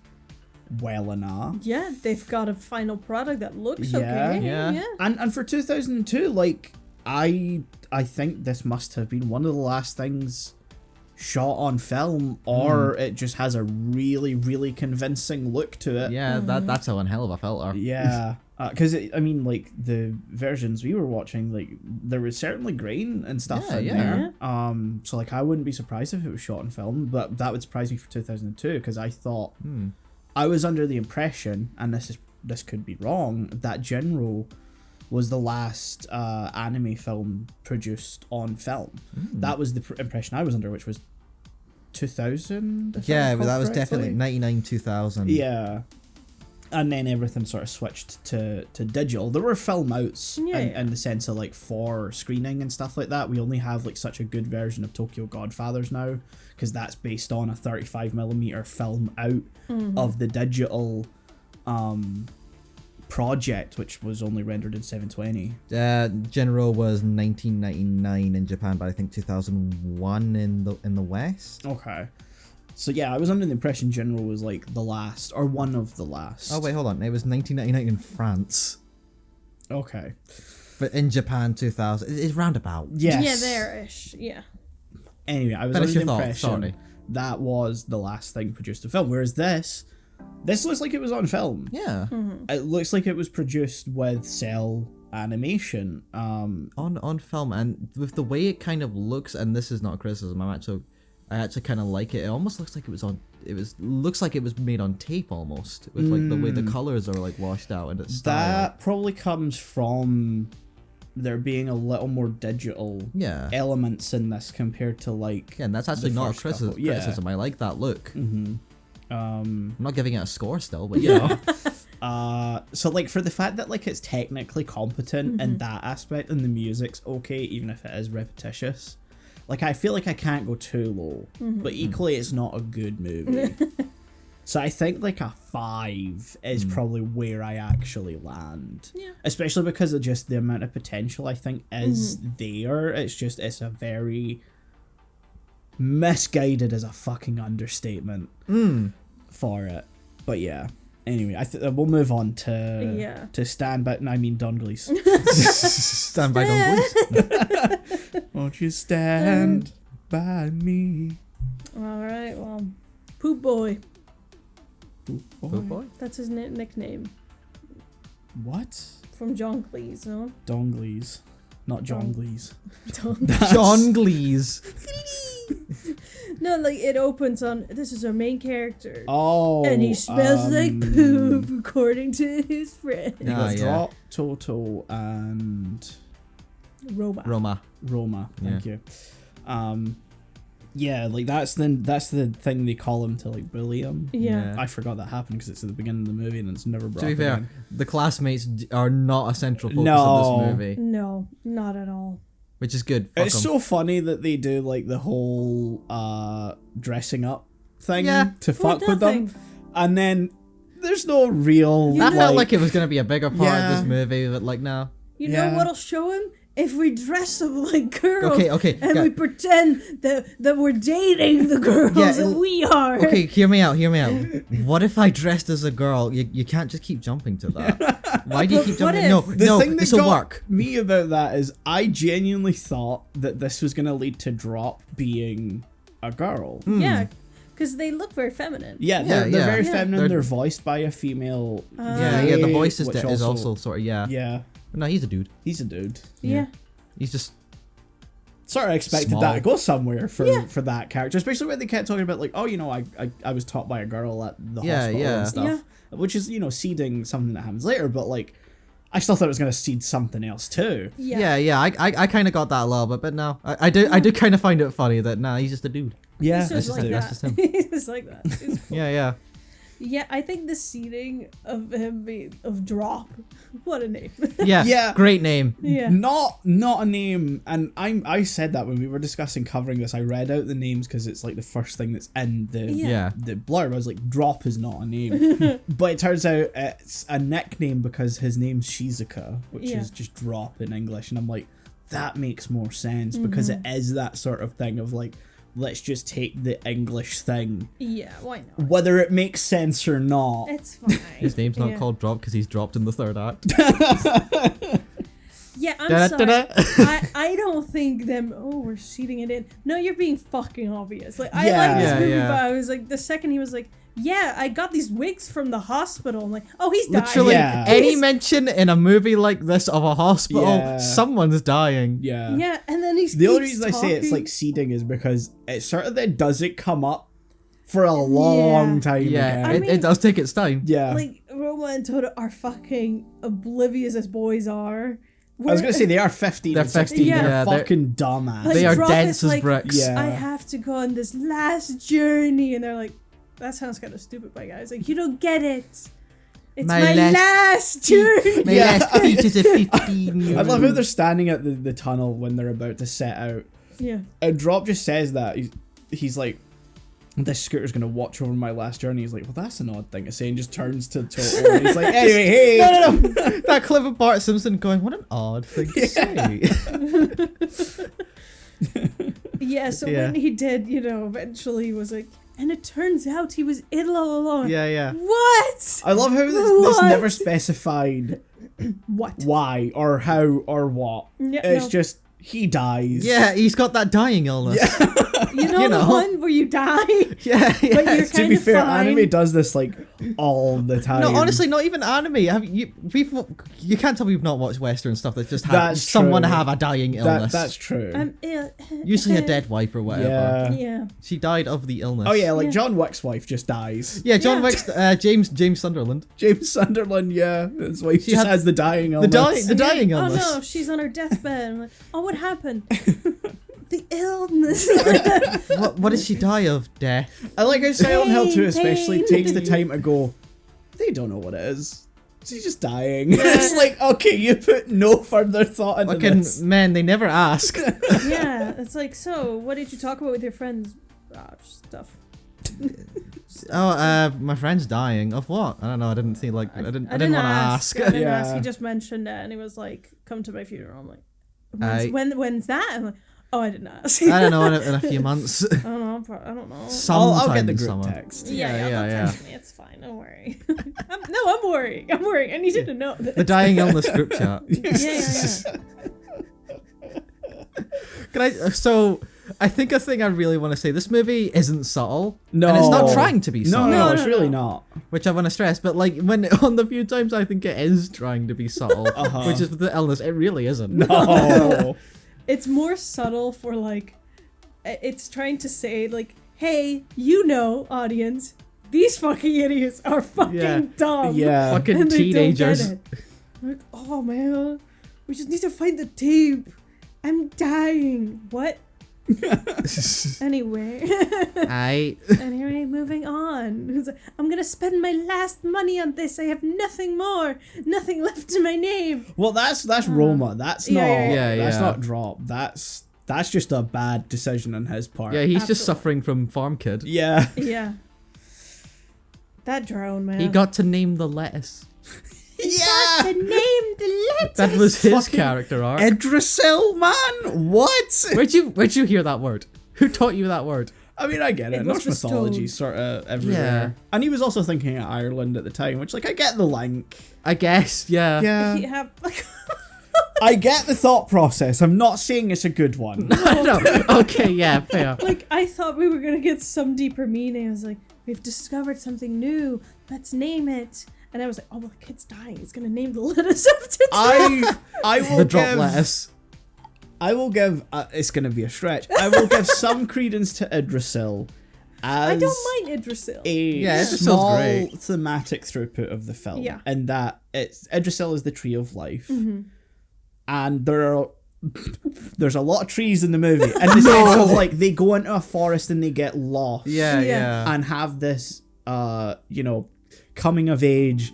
well enough. Yeah, they've got a final product that looks Yeah. okay. Yeah. And for 2002, like, I think this must have been one of the last things shot on film, or it just has a really, really convincing look to it. Yeah, that's a one hell of a filter. Yeah, because I mean, like the versions we were watching, like there was certainly grain and stuff in there. So like I wouldn't be surprised if it was shot on film, but that would surprise me for 2002 because I thought I was under the impression, and this could be wrong, that General was the last anime film produced on film. That was the impression I was under, which was 2000. Yeah, but that was definitely 99, 2000. Yeah. And then everything sort of switched to digital. There were film outs in the sense of like for screening and stuff like that. We only have like such a good version of Tokyo Godfathers now because that's based on a 35mm film out of the digital project, which was only rendered in 720. General was 1999 in Japan, but I think 2001 in the West. Okay. So yeah, I was under the impression General was like the last, or one of the last. Oh wait, hold on. It was 1999 in France. Okay. But in Japan 2000, it's roundabout. Yes. Yeah, there-ish. Yeah. Anyway, I was Finish under the your thought, impression sorry. that was the last thing produced to film, whereas this looks like it was on film. Yeah. It looks like it was produced with cell animation. On film, and with the way it kind of looks, and this is not criticism, I actually kind of like it. It almost looks like looks like it was made on tape almost, with like the way the colors are like washed out and it's style. That probably comes from there being a little more digital elements in this compared to like and that's actually the not a first couple. criticism. I like that look. I'm not giving it a score still, but you know. So like for the fact that like it's technically competent in that aspect and the music's okay even if it is repetitious, like I feel like I can't go too low, but equally it's not a good movie. So I think like a 5 is probably where I actually land. Yeah. Especially because of just the amount of potential I think is there. It's a very misguided as a fucking understatement for it. But yeah. Anyway, we'll move on to Stand By. No, I mean Don Glees. Stand by Don Glees. Won't you stand by me? All right. Well, Poop Boy. Poop Boy? That's his nickname What? from John Cleese, no? Don Glees. Not John Glees. John Glees. No, like it opens on this is our main character. Oh. And he smells like poop, according to his friend. You got Drop, Toto, and Roma. Roma. Thank you. Yeah, like that's the thing they call him to like bully him. Yeah. I forgot that happened because it's at the beginning of the movie and it's never brought To be up fair, again. the classmates are not a central focus No. of this movie, No, not at all. which is good. Fuck It's 'em. so funny that they do like the whole dressing up thing to fuck with them, and then there's no real. That felt like it was going to be a bigger part of Yeah. this movie, but like, no. You know Yeah. what'll show him? If we dress them like girls Okay, and we pretend that we're dating the girls that we are. Okay, hear me out. What if I dressed as a girl? You can't just keep jumping to that. Why do you keep What jumping? if? The No, thing that this will got work. me about that is I genuinely thought that this was going to lead to Drop being a girl. Yeah, because they look very feminine. Yeah, they're yeah. very Yeah. feminine. They're voiced by a female. Yeah, the voice is, which is also sort of, Yeah, No, he's a dude. he's a dude. Yeah. He's just... Sort of expected Small. that to go somewhere for that character, especially when they kept talking about like, oh, you know, I was taught by a girl at the hospital and stuff, which is, you know, seeding something that happens later, but like, I still thought it was going to seed something else too. Yeah, I kind of got that a little bit, but no, I do kind of find it funny that he's just a dude. Yeah, He's just that's like just that. him. He's just like that. It's cool. Yeah. Yeah, I think the seating of him of Drop, what a name. Yeah, great name. Yeah. Not a name, and I said that when we were discussing covering this. I read out the names because it's like the first thing that's in the blurb. I was like, Drop is not a name, but it turns out it's a nickname because his name's Shizuka, which is just Drop in English, and I'm like, that makes more sense because it is that sort of thing of like, let's just take the English thing. Yeah, why not? Whether it makes sense or not. It's fine. His name's not called Drop because he's dropped in the third act. Yeah, I'm sorry. I don't think them, we're seeding it in. No, you're being fucking obvious. Like, I like this movie, but I was like, the second he was like, yeah, I got these wigs from the hospital. I'm like, oh, he's dying. Literally, any mention in a movie like this of a hospital, someone's dying. Yeah. Yeah, and then he's the only reason I say it's like seeding is because it sort of then doesn't come up for a long time. Yeah, again. it does take its time. Yeah. Like, Roma and Toto are fucking oblivious as boys are. I was going to say they are 15 They're and 16. 15, They're yeah, fucking dumbass. Like, They are Drop dense is as like, bricks. Yeah. I have to go on this last journey. And they're like, that sounds kind of stupid, my guys. Like, you don't get it. It's my last journey. My last peach is a 15. I love how they're standing at the tunnel when they're about to set out. Yeah. And Drop just says that. He's like, this scooter's going to watch over my last journey. He's like, well, that's an odd thing to say. And just turns to Toto. And he's like, anyway, hey. No. That clip of Bart Simpson going, what an odd thing to say. Yeah, so when he did, eventually he was like, and it turns out he was ill all along. Yeah. What? I love how this never specified What? why or how or what. Yeah, It's no. just he dies. Yeah, he's got that dying illness. You know, you the know. one where you die, Yeah, but you're yeah. To kind be of fair, fine. anime does this like all the time. No, honestly, not even anime. You can't tell me we've not watched Western stuff that just had That's someone true. have a dying illness. that's true. I'm ill. Usually a dead wife or whatever. Yeah. Yeah. She died of the illness. Oh yeah, like Yeah. John Wick's wife just dies. Yeah, John Yeah. Wick's James Sunderland. James Sunderland, yeah, his wife She just had has the dying illness. The dying Oh illness. no, she's on her deathbed. I'm like, oh, what happened? The illness. What did she die of? Death. I like how Silent Hill 2 Pain, especially pain. takes the time to go, they don't know what it is. She's just dying. It's like, okay, you put no further thought into Fucking this. men, they never ask. Yeah, it's like, so what did you talk about with your friends? Stuff. My friend's dying. Of what? I don't know. I didn't see like I didn't want to ask. I didn't Yeah. ask. He just mentioned it, and he was like, "Come to my funeral." I'm like, I- when's that? I'm like, oh, I didn't ask. I don't know in a few months. I don't know. I don't know. Sometime I'll get the in group summer. text. Yeah, yeah, don't yeah. text me. It's fine. Don't worry. I'm worrying. I'm worrying. I need you to know this. The dying illness group chat. Yeah. Can I? So I think a thing I really want to say. This movie isn't subtle. No. And it's not trying to be No, subtle. no, No, it's no, really no. not. Which I want to stress, but like when on the few times I think it is trying to be subtle, which is with the illness, it really isn't. No. It's more subtle for like, it's trying to say like, hey, you know, audience, these fucking idiots are fucking Yeah. dumb. Yeah. Fucking And they teenagers. don't get it. Like, oh man, we just need to find the tape. I'm dying. What? Anyway. Anyway, moving on. It's like, I'm gonna spend my last money on this. I have nothing more. Nothing left in my name. Well, that's Roma. That's Yeah, not. yeah, yeah. That's Yeah. not drop. That's just a bad decision on his part. Yeah, he's just Absolutely. suffering from Farm Kid. Yeah. Yeah. That drone, man. He got to name the lettuce. got to name the lettuce. That was his Fucking character arc. Idrisil, man. What? Where'd you hear that word? Who taught you that word? I mean, I get it. It was Norse mythology, bestowed. sort of everywhere. Yeah. And he was also thinking of Ireland at the time, which, like, I get the link. I guess, yeah. Yeah. He have like, I get the thought process. I'm not saying it's a good one. No. Okay, yeah, fair. like I thought we were gonna get some deeper meaning. I was like, we've discovered something new. Let's name it. And I was like, oh, well, the kid's dying. He's gonna name the lettuce after I will The drop give. lettuce. I will give. It's going to be a stretch. I will give some credence to Idrisil as I don't mind Idrisil. a Yeah, Idrisil's small great. thematic throughput of the film. Yeah. In that it's Idrisil is the tree of life, Mm-hmm. and there's a lot of trees in the movie. In the sense of like they go into a forest and they get lost. Yeah, Yeah. yeah. And have this, coming of age.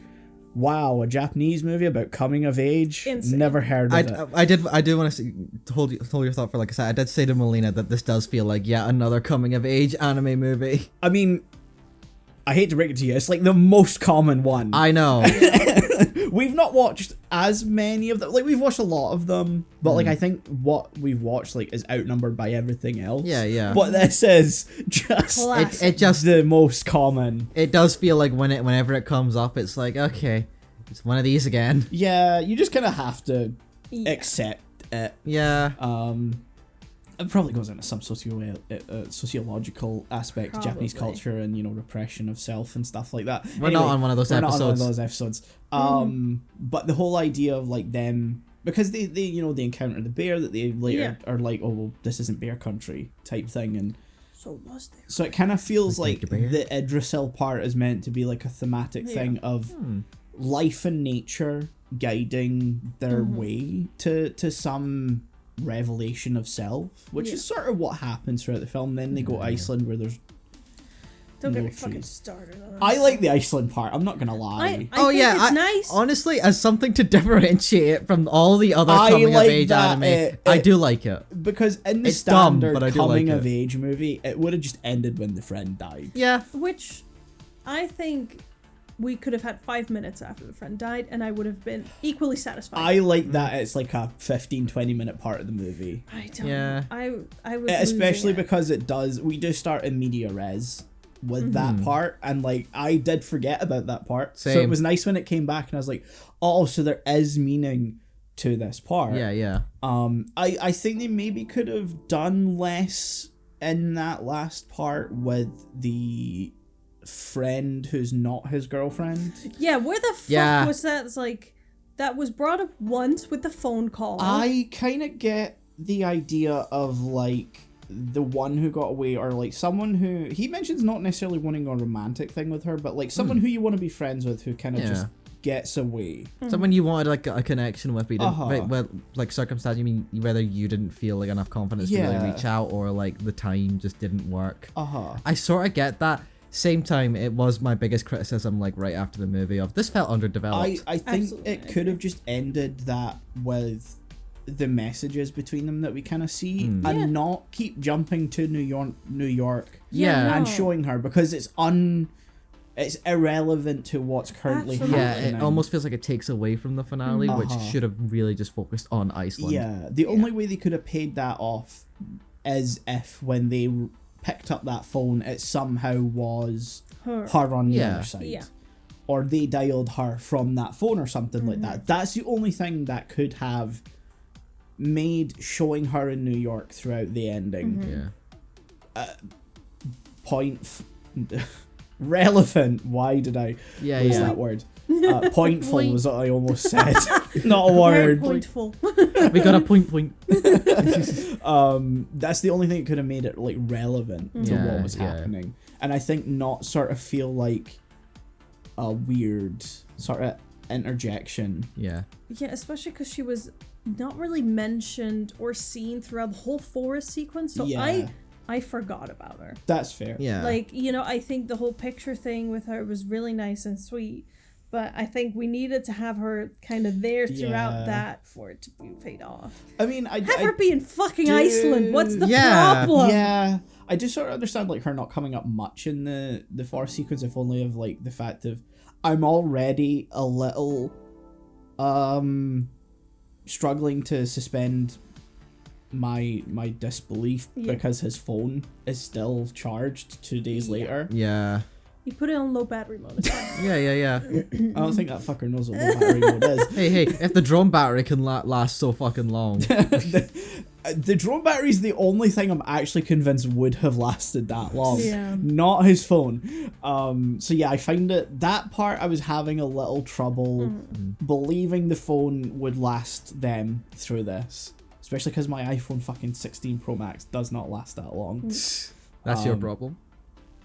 Wow, a Japanese movie about coming of age. Insane. Never heard of it. I do want to hold your thought for like a second. I did say to Melina that this does feel like yet another coming of age anime movie. I mean, I hate to break it to you, it's like the most common one. I know. We've not watched as many of them. Like, we've watched a lot of them, but like I think what we've watched like is outnumbered by everything else. Yeah, yeah. But this is just Classic. It just the most common. it does feel like whenever it comes up, it's like okay, it's one of these again. Yeah, you just kind of have to Yeah. accept it. Yeah. It probably goes into some sociological aspect of Japanese Probably. culture and repression of self and stuff like that. We're not on one of those we're not on one of episodes. those episodes. But the whole idea of like them, because they encounter the bear that they later are like, oh well, this isn't bear country type thing, and So was there. so it kind of feels Like like the bear? the Idrisil part is meant to be like a thematic thing of life and nature guiding their way to some revelation of self, which is sort of what happens throughout the film. Then they go to Iceland where there's Don't get no me fucking trees. started on I this. like the Iceland part, I'm not gonna lie. I think yeah, it's nice. Honestly, as something to differentiate it from all the other I coming like of age that anime, I do like it. Because in the It's dumb, standard but I do coming like of it. age movie, it would have just ended when the friend died. Yeah. Which I think we could have had 5 minutes after the friend died, and I would have been equally satisfied. I like that it's like a 15-20 minute part of the movie. I don't. Yeah. I was Especially losing it. because we do start in media res. with that part, and like I did forget about that part. So it Same. was nice when it came back and I was like, oh, so there is meaning to this part. Yeah. I think they maybe could have done less in that last part with the friend who's not his girlfriend. Yeah, where the fuck was that? It's like, that was brought up once with the phone call. I kind of get the idea of like the one who got away, or like someone who he mentions not necessarily wanting a romantic thing with her, but like someone who you want to be friends with who kind of just gets away. Someone you wanted like a connection with, but you didn't, Uh-huh. well, like circumstance, you mean whether you didn't feel like enough confidence to really reach out, or like the time just didn't work. I sort of get that. Same time, it was my biggest criticism, like right after the movie, of this felt underdeveloped. I think Absolutely, it could have just ended that with the messages between them that we kind of see, and not keep jumping to New York Yeah. and no. showing her, because it's irrelevant to what's currently Absolutely. happening. Yeah, it almost feels like it takes away from the finale, which Uh-huh. should have really just focused on Iceland. Yeah, the only way they could have paid that off is if when they picked up that phone, it somehow was Her. her on the Yeah. other side. Yeah. Or they dialed her from that phone or something like that. That's the only thing that could have made showing her in New York throughout the ending Yeah. relevant. Why did I use that word? Pointful was what I almost said. Not a Very word. pointful. We got a point. That's the only thing that could have made it like relevant to Yeah, what was yeah. happening, and I think not sort of feel like a weird sort of interjection. Yeah. Yeah, especially because she was not really mentioned or seen throughout the whole forest sequence, so Yeah. I forgot about her. That's fair. Yeah. Like, you know, I think the whole picture thing with her was really nice and sweet, but I think we needed to have her kind of there throughout Yeah. that for it to fade off. I mean, Have her be in fucking do- Iceland. What's the Yeah. problem? Yeah, I do sort of understand like her not coming up much in the forest sequence, if only of like the fact of I'm already a little struggling to suspend my disbelief because his phone is still charged 2 days later. Yeah. You put it on low battery mode. It's fine. Yeah. I don't think that fucker knows what low battery mode is. Hey, if the drone battery can last so fucking long. The drone battery is the only thing I'm actually convinced would have lasted that long. Yeah. Not his phone. So yeah, I find that part I was having a little trouble believing the phone would last them through this. Especially because my iPhone fucking 16 Pro Max does not last that long. That's your problem.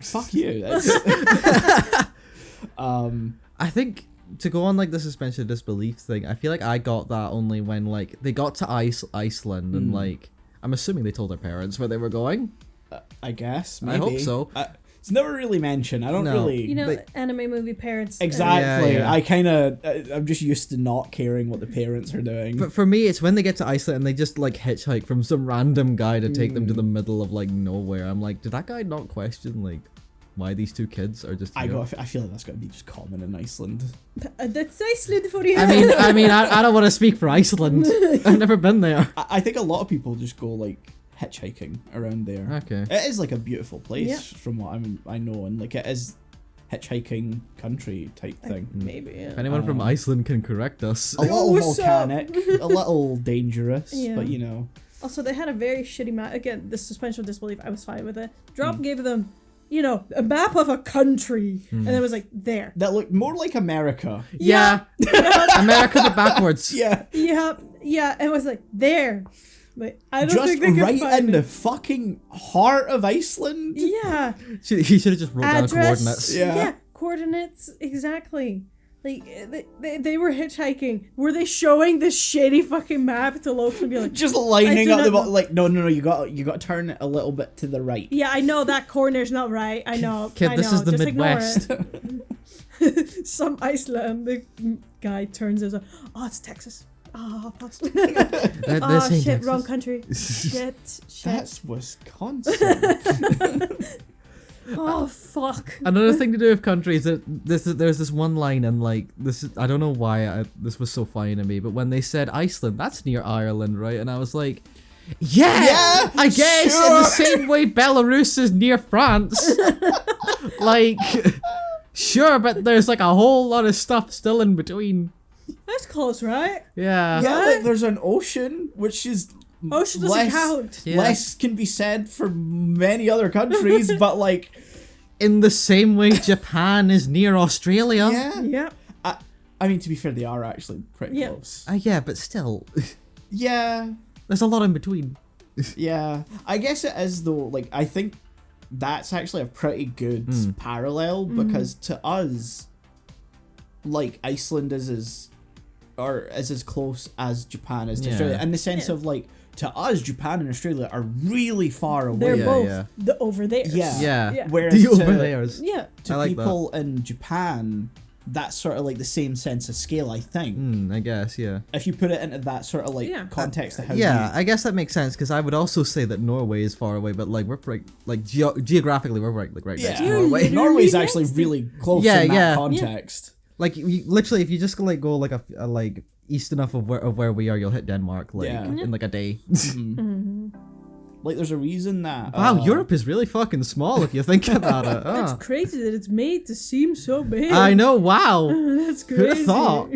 Fuck you. I think to go on like the suspension of disbelief thing, I feel like I got that only when like they got to Iceland and like I'm assuming they told their parents where they were going. I guess. Maybe. I hope so. It's never really mentioned. I don't No. really. You know, They- anime movie parents. Exactly. Yeah. I'm just used to not caring what the parents are doing. But for me, it's when they get to Iceland and they just like hitchhike from some random guy to take them to the middle of like nowhere. I'm like, did that guy not question like why these two kids are just? I here? feel like that's got to be just common in Iceland. That's Iceland for you. I mean, I don't want to speak for Iceland. I've never been there. I think a lot of people just go like hitchhiking around there. Okay. It is like a beautiful place Yeah. from what I know, and like it is hitchhiking country type thing. Maybe. If Yeah. anyone from Iceland can correct us. A little what's up? volcanic, a little dangerous, Yeah. but you know. Also, they had a very shitty map. Again, the suspension of disbelief, I was fine with it. Drop gave them, you know, a map of a country. And it was like, there. That looked more like America. Yeah. America but backwards. Yeah. Yeah. And it was like, there. Like, I don't Just think they could right find in it. the fucking heart of Iceland. Yeah. He should have just wrote down Address. coordinates. Yeah. Coordinates. Exactly. Like, they were hitchhiking. Were they showing this shitty fucking map to locals and be like, Just lining do up the not know. like no, you got to turn it a little bit to the right. yeah, I know that corner's not right. I know. Kid, I this know. is the Just Midwest. ignore it. Some Icelandic guy turns as oh, it's Texas. Oh, fuck. They're Oh, saying shit, Texas. wrong country. Shit. That's Wisconsin. Oh, fuck. Another thing to do with countries that there's this one line and like this is, I don't know why this was so funny to me, but when they said Iceland, that's near Ireland, right? And I was like, Yeah, I guess in the sure. same way Belarus is near France. Like, sure, but there's like a whole lot of stuff still in between. That's close, right? Yeah. Yeah, Right? like there's an ocean, which is Ocean doesn't count. Yeah. less can be said for many other countries, but like, In the same way Japan is near Australia. yeah. Yeah. I mean, to be fair, they are actually pretty Yeah. close. Yeah, but still, Yeah, there's a lot in between. yeah. I guess it is though. Like, I think that's actually a pretty good parallel because to us, like, Iceland is as close as Japan is to Yeah. Australia in the sense Yeah. of like, to us, Japan and Australia are really far away. They're Yeah, both yeah. the over there. Yeah. Yeah. Yeah. Whereas The to, over there's. Yeah. to I like people in Japan, that's sort of like the same sense of scale, I think. I guess, yeah. If you put it into that sort of like Yeah. context of how Yeah, I guess that makes sense because I would also say that Norway is far away, but like we're pretty, like geographically we're right next yeah, to You're Norway. literally Norway's next actually to- really close Yeah, in that yeah. context. Like literally, if you just like go like a like east enough of where we are, you'll hit Denmark like Yeah. in like a day. Like, there's a reason that Wow, Europe is really fucking small if you think about it. That's Ah. crazy that it's made to seem so big. I know. Wow. That's crazy. Who'd have thought?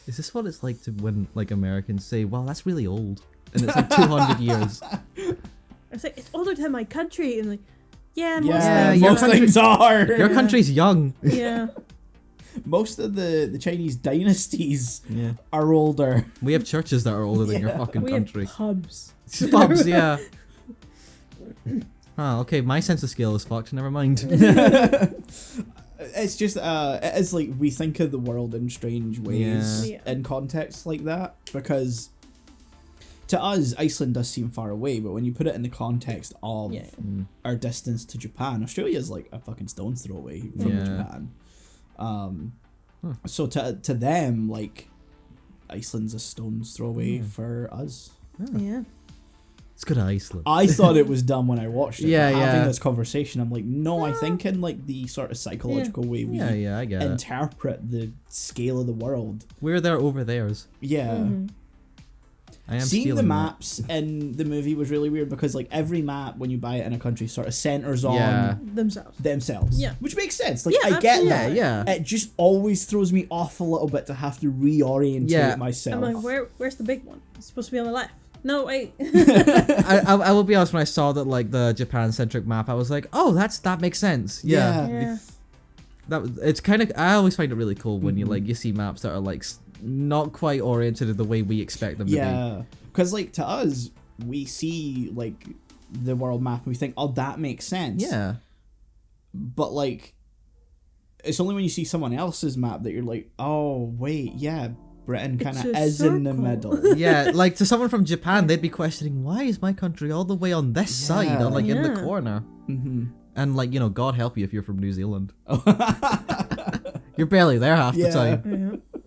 Is this what it's like to when like Americans say, "Well, that's really old," and it's like 200 years? It's like, it's older than my country. And like, yeah, most Yeah, things your most country- things are. Your country's young. Yeah. Most of the Chinese dynasties Yeah. are older. We have churches that are older than your Yeah. fucking We country. have pubs. Pubs, yeah. Oh, okay. My sense of scale is fucked. Never mind. It's just it is like we think of the world in strange ways Yeah. in contexts like that, because to us Iceland does seem far away, but when you put it in the context of Yeah. our distance to Japan, Australia is like a fucking stone's throw away from Yeah. Japan. So to them, like, Iceland's a stone's throw away for us. Yeah. Let's go to Iceland. I thought it was dumb when I watched it. Yeah, but having yeah. this conversation, I'm like, no, I think in like the sort of psychological way we Yeah, I get it. interpret the scale of the world. We're there over theirs. Yeah. I am Seeing the stealing that. maps in the movie was really weird because like every map when you buy it in a country sort of centers on Yeah. Themselves. themselves. Yeah. Which makes sense. Like, Yeah, I get absolutely. that. Yeah, yeah. It just always throws me off a little bit to have to reorientate Yeah. myself. I'm like, where's the big one? It's supposed to be on the left. No, wait. I will be honest. When I saw that like the Japan-centric map, I was like, oh, that makes sense. Yeah. Yeah. It's kind of. I always find it really cool when you see maps that are like not quite oriented in the way we expect them to be. Yeah. Because like to us, we see like the world map and we think, oh, that makes sense. Yeah. But like, it's only when you see someone else's map that you're like, oh wait, yeah, Britain kind of It's a is in the circle. middle. Yeah, like to someone from Japan, they'd be questioning, why is my country all the way on this side, or like in the Yeah. corner? Mm-hmm. And like, God help you if you're from New Zealand. You're barely there half the Yeah. time. Yeah.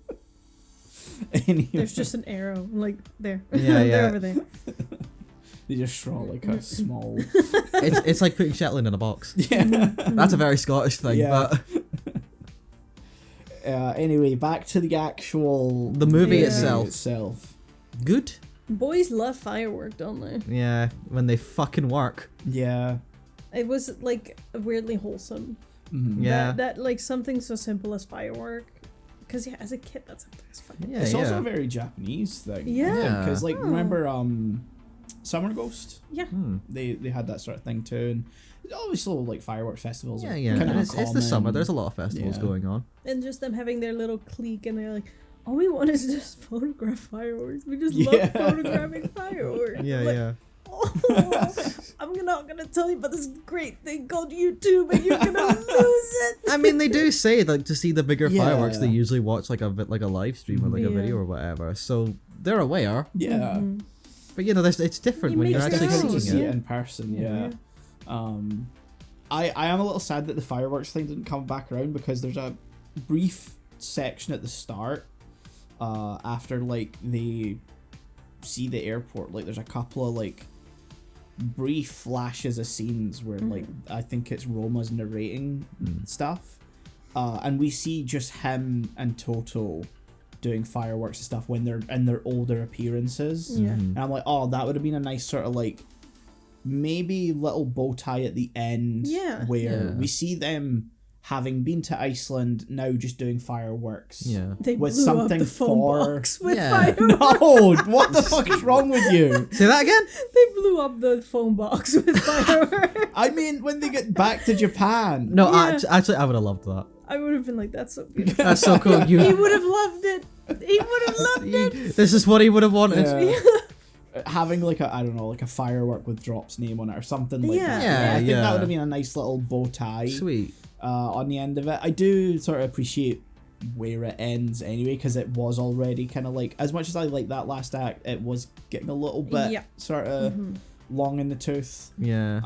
Anyway, There's just an arrow, like there. Yeah, They're yeah. over there. they just draw like a small. It's like putting Shetland in a box. Yeah. That's a very Scottish thing, Yeah. but Anyway, back to the actual the movie Yeah. itself, good. Boys love firework, don't they? Yeah, when they fucking work. Yeah. It was like weirdly wholesome. Mhm. Yeah. That like something so simple as firework. Because yeah, as a kid, that's fucking. Yeah, It's also a yeah. very Japanese thing. Yeah. Because like Oh. remember Summer Ghost? Yeah. They had that sort of thing too, and obviously like fireworks festivals. Yeah, are yeah. kinda And it's the uncommon. summer. There's a lot of festivals Yeah. going on. And just them having their little clique, and they're like, all we want is just photograph fireworks. We just Yeah. love photographing fireworks. Yeah, I'm like, yeah. Oh, I'm not gonna tell you about this great thing called YouTube, and you're gonna lose it. I mean, they do say like to see the bigger Yeah. fireworks, they usually watch like a live stream or like a Yeah. video or whatever. So they're aware. Yeah. Mhm. But it's different It when you're makes It's actually sense. different to seeing see it. it in person. Yeah. Yeah. I am a little sad that the fireworks thing didn't come back around because there's a brief section at the start after like they see the airport. Like there's a couple of like brief flashes of scenes where like I think it's Roma's narrating stuff, and we see just him and Toto doing fireworks and stuff when they're in their older appearances. Yeah. And I'm like, oh, that would have been a nice sort of like maybe little bow tie at the end. Yeah. Where we see them having been to Iceland, now just doing fireworks. Yeah. They With blew something up the phone for- box with Yeah. fireworks. No, what the fuck is wrong with you? Say that again? They blew up the phone box with fireworks. I mean, when they get back to Japan. No, Yeah. actually, I would have loved that. I would have been like, that's so beautiful. That's so cool. He would have loved it. He would have loved it. This is what he would have wanted. Yeah. Having like a, I don't know, like a firework with Drop's name on it or something like Yeah. that. Yeah, I think yeah. that would have been a nice little bow tie. Sweet. On the end of it. I do sort of appreciate where it ends anyway, because it was already kind of like, as much as I like that last act, it was getting a little bit Yeah. sort of long in the tooth. Yeah.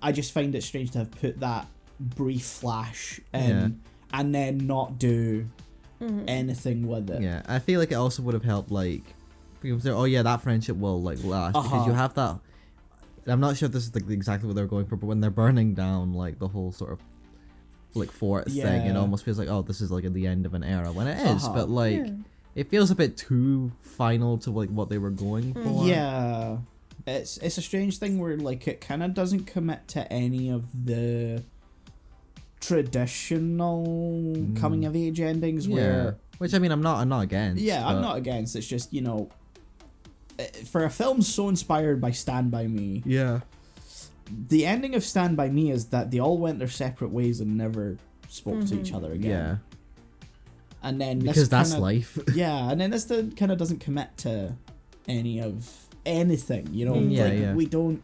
I just find it strange to have put that brief flash in Yeah. and then not do anything with it. Yeah. I feel like it also would have helped, like, people say, oh yeah, that friendship will like last because you have that. I'm not sure if this is like exactly what they're going for, but when they're burning down like the whole sort of like fort thing, it Yeah. almost feels like, oh, this is like at the end of an era, when it is, but like Yeah. it feels a bit too final to like what they were going for. Yeah, it's a strange thing where like it kind of doesn't commit to any of the traditional coming of age endings. Yeah. Where Which I mean, I'm not against. yeah, I'm but- not against. It's just, you know, for a film so inspired by Stand By Me, Yeah. the ending of Stand By Me is that they all went their separate ways and never spoke to each other again. Yeah. And then Because this that's kinda, life. Yeah, and then this kind of doesn't commit to any of anything, you know. Yeah, like yeah. we don't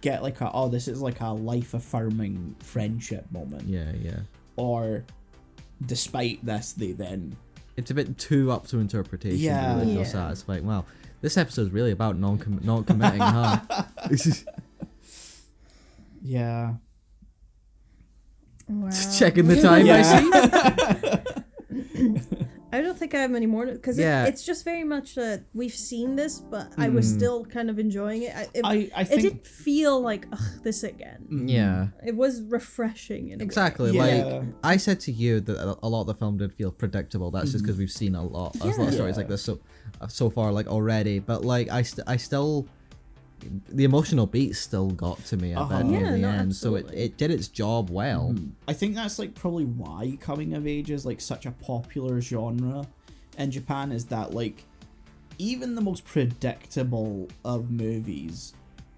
get like a, oh, this is like a life affirming friendship moment. Yeah, yeah. Or despite this, they then It's a bit too up to interpretation Yeah. to really feel Yeah. satisfying. Wow, this episode's really about not committing, huh? yeah. Wow. Just checking the time. I see. I don't think I have many more because Yeah. it's just very much we've seen this, but I was still kind of enjoying it. I It think didn't feel like ugh, this again. Yeah. It was refreshing in a way. Exactly. Yeah. Like I said to you that a lot of the film did feel predictable. That's just because we've seen a lot of stories like this so far, like already. But like I still, the emotional beat still got to me a bit near Yeah, the no, end. So absolutely. it did its job well. I think that's like probably why coming of age is like such a popular genre in Japan, is that like even the most predictable of movies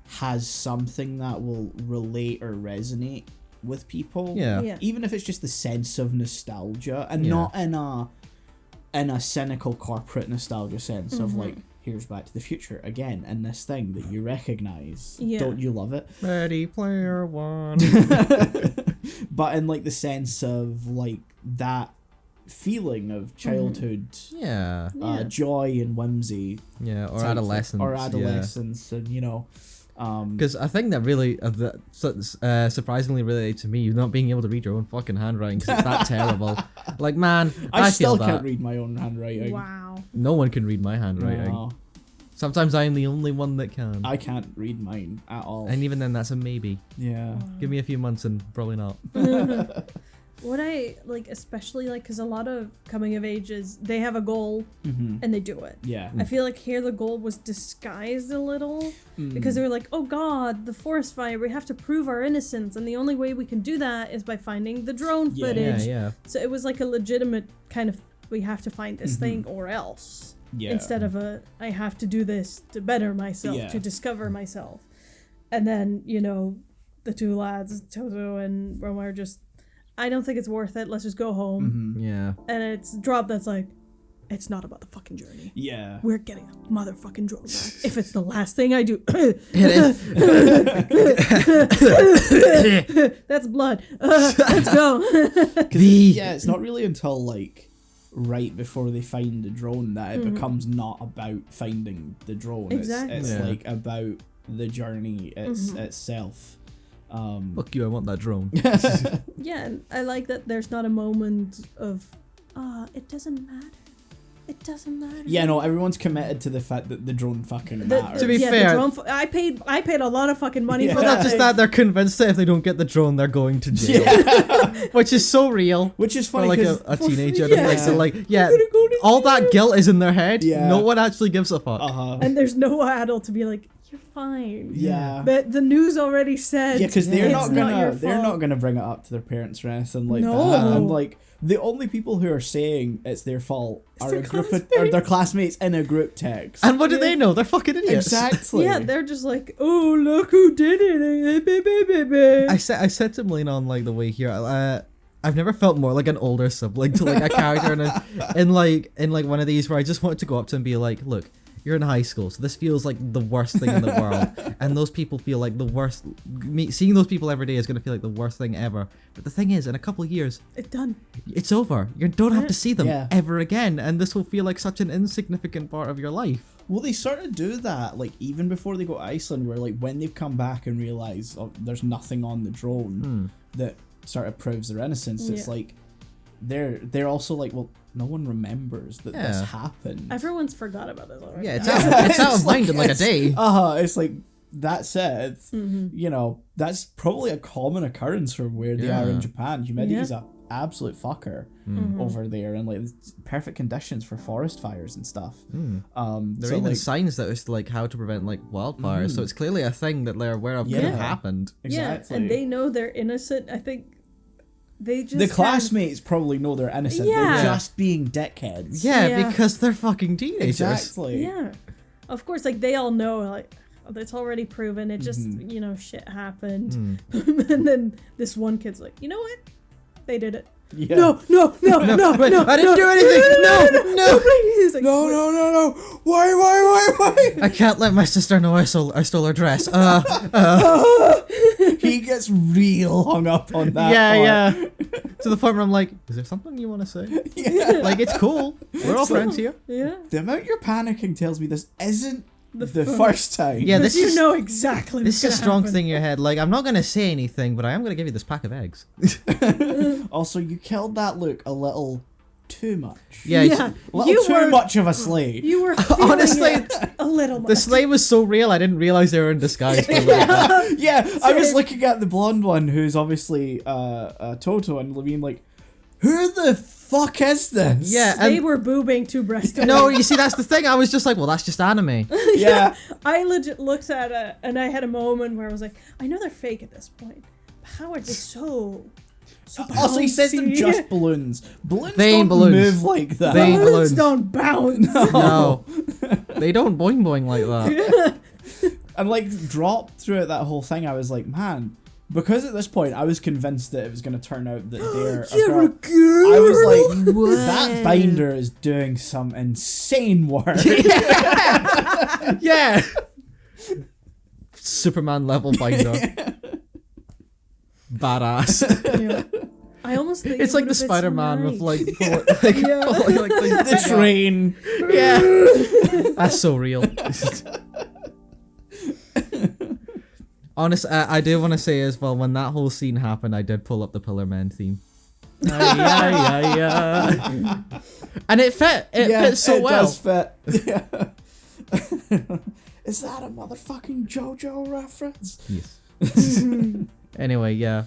has something that will relate or resonate with people. Yeah. Yeah. Even if it's just the sense of nostalgia and Yeah. not in a cynical corporate nostalgia sense of like, here's Back to the Future again and this thing that you recognize. Yeah. Don't you love it? Ready Player One. But in like the sense of like that feeling of childhood, Yeah. Yeah. joy and whimsy, Yeah. Or type thing. adolescence. or yeah. adolescence, and you know, Because I think that really, surprisingly related to me, you not being able to read your own fucking handwriting because it's that terrible. Like, man, I feel still that. can't read my own handwriting. Wow. No one can read my handwriting. No, Sometimes I am the only one that can. I can't read mine at all. And even then, that's a maybe. Yeah. Give me a few months and probably not. What I like, especially like, because a lot of coming of ages, they have a goal and they do it. Yeah. I feel like here the goal was disguised a little because they were like, oh god, the forest fire, we have to prove our innocence, and the only way we can do that is by finding the drone Yeah. footage. Yeah. So it was like a legitimate kind of, we have to find this thing or else. Yeah. Instead of I have to do this to better myself, Yeah. to discover myself. And then, you know, the two lads, Toto and Roma, are just, I don't think it's worth it, let's just go home. Yeah. And it's Drop that's like, it's not about the fucking journey. Yeah. We're getting a motherfucking drone back. If it's the last thing I do. That's blood. Let's go. Yeah, it's not really until like right before they find the drone that it becomes not about finding the drone. Exactly. It's Yeah. like about the journey itself. Fuck you, I want that drone. Yeah, and I like that there's not a moment of, it doesn't matter. It doesn't matter. Yeah, no, everyone's committed to the fact that the drone fucking matters. To be the fair- drone I paid a lot of fucking money Yeah. for Well, that. not just that, they're convinced that if they don't get the drone, they're going to jail. Yeah. Which is so real. Which is For funny like because a teenager. yeah. Like, so like, yeah, I'm gonna go to all jail. that guilt is in their head. Yeah. No one actually gives a fuck. And there's no adult to be like, you're fine. yeah. But the news already said. Yeah, because they're it's not your gonna fault. bring it up to their parents or anything like No. that. And like the only people who are saying it's their fault are their a group of classmates. their classmates in a group text. And what do they know? They're fucking idiots. Exactly. Yeah, they're just like, oh, look who did it. I said to Melina on like the way here, I've never felt more like an older sibling to like a character in one of these where I just wanted to go up to and be like, look, you're in high school, so this feels like the worst thing in the world, and those people feel like the worst. Seeing those people every day is gonna feel like the worst thing ever. But the thing is, in a couple of years, It's done. it's over. You don't have to see them Yeah. ever again, and this will feel like such an insignificant part of your life. Well, they sort of do that, like even before they go to Iceland, where like when they've come back and realize there's nothing on the drone that sort of proves their innocence. It's Yeah. like they're also like, well, no one remembers that this Yeah. happened. Everyone's forgot about this already. Yeah, it's out of mind in like a day. It's like that's it. You know, that's probably a common occurrence for where they are Yeah. in Japan. Humidity's Yeah. a absolute fucker over there, and like it's perfect conditions for forest fires and stuff. There are So, even like, signs that it's like how to prevent like wildfires, so it's clearly a thing that they're aware of could have Yeah. happened. exactly. Yeah, and they know they're innocent. I think they just the had- classmates probably know they're innocent. Yeah. They're just being dickheads. Yeah, Yeah. because they're fucking teenagers. Exactly. Yeah, of course. Like they all know. Like it's already proven. It just shit happened. And then this one kid's like, you know what? They did it. Yeah. No, Wait, I didn't do anything. No. He's like, No. Why? I can't let my sister know I stole her dress. He gets real hung up on that. Yeah, part. yeah. To the point where I'm like, is there something you want to say? Yeah. Like, it's cool. We're all friends here. Yeah. The amount you're panicking tells me this isn't the first time. Yeah, But this you is know exactly. this is a what's strong gonna happen. thing in your head. Like, I'm not gonna say anything, but I am gonna give you this pack of eggs. Also, you killed that Luke a little too much. Yeah, Yeah, A little you too were much of a slave. You were feeling Honestly, it a little much. the sleigh was so real, I didn't realize they were in disguise. For a little bit. Yeah, I was Same. looking at the blonde one who's obviously Toto, and Levine like, who the fuck is this? Yeah, They and were boobing two breasts. no, you see, that's the thing. I was just like, well, that's just anime. Yeah. I legit looked at it and I had a moment where I was like, I know they're fake at this point. But how are they so Also, he says they're bouncy? just balloons. Balloons They ain't don't balloons. move like that. They ain't Balloons balloons. don't bounce. No, they don't boing boing like that. And like drop through it that whole thing, I was like, man, because at this point I was convinced that it was going to turn out that they're a You're a girl. girl. I was like, that binder is doing some insane work. Yeah. Superman level binder. Badass. Yeah. I almost think It's it like the would've been so Spider-Man with nice. like The the train. Yeah. That's so real. Honest, I do want to say as well, when that whole scene happened, I did pull up the Pillar Men theme. And it fit. It fit so it well. does fit. Yeah. Is that a motherfucking JoJo reference? Yes. Anyway, yeah.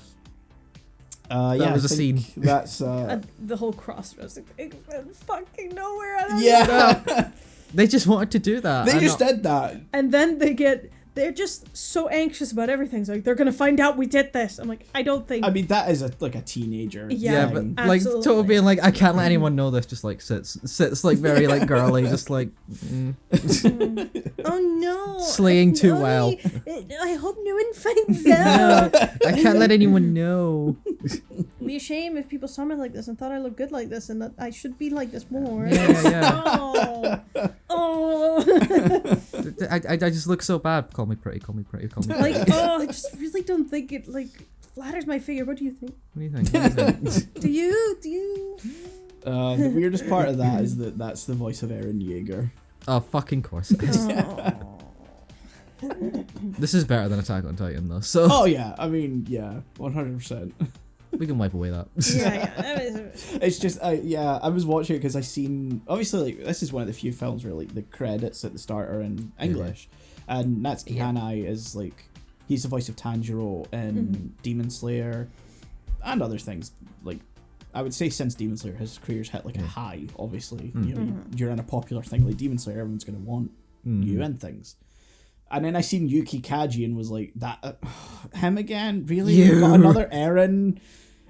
Yeah, was I a think scene. That's The whole cross-dressing thing went fucking nowhere. I don't know. yeah. They just wanted to do that. They and just did that. And then they're just so anxious about everything. It's like, they're gonna find out we did this. I'm like, I don't think. I mean, that is like a teenager. Yeah, Yeah, thing. but like absolutely. Total being like, I can't let anyone know this. Just like sits like very like girly, just like. Oh no! Slaying too well. I hope no one finds out. I can't let anyone know. It'd be a shame if people saw me like this and thought I looked good like this and that I should be like this more. Yeah. Oh. I just look so bad. Call me pretty. Call me pretty. Call me. Like, Pretty. I just really don't think it like flatters my figure. What do you think? What do you think? What do you think? Do you? The weirdest part of that is that that's the voice of Eren Yeager. Oh, fucking course. it is. Oh. This is better than Attack on Titan though. So Oh yeah, I mean, yeah, 100%. but we can wipe away that. It's just, I was watching it because I seen, obviously, like, this is one of the few films where, like, the credits at the start are in English. And Natsuki Hanai is, like, he's the voice of Tanjiro in Demon Slayer and other things. Like, I would say since Demon Slayer, his career's hit, like, a high, obviously. You know, you're in a popular thing like Demon Slayer, everyone's going to want you in things. And then I seen Yuki Kaji and was like, that him again? Really? We've got another Eren?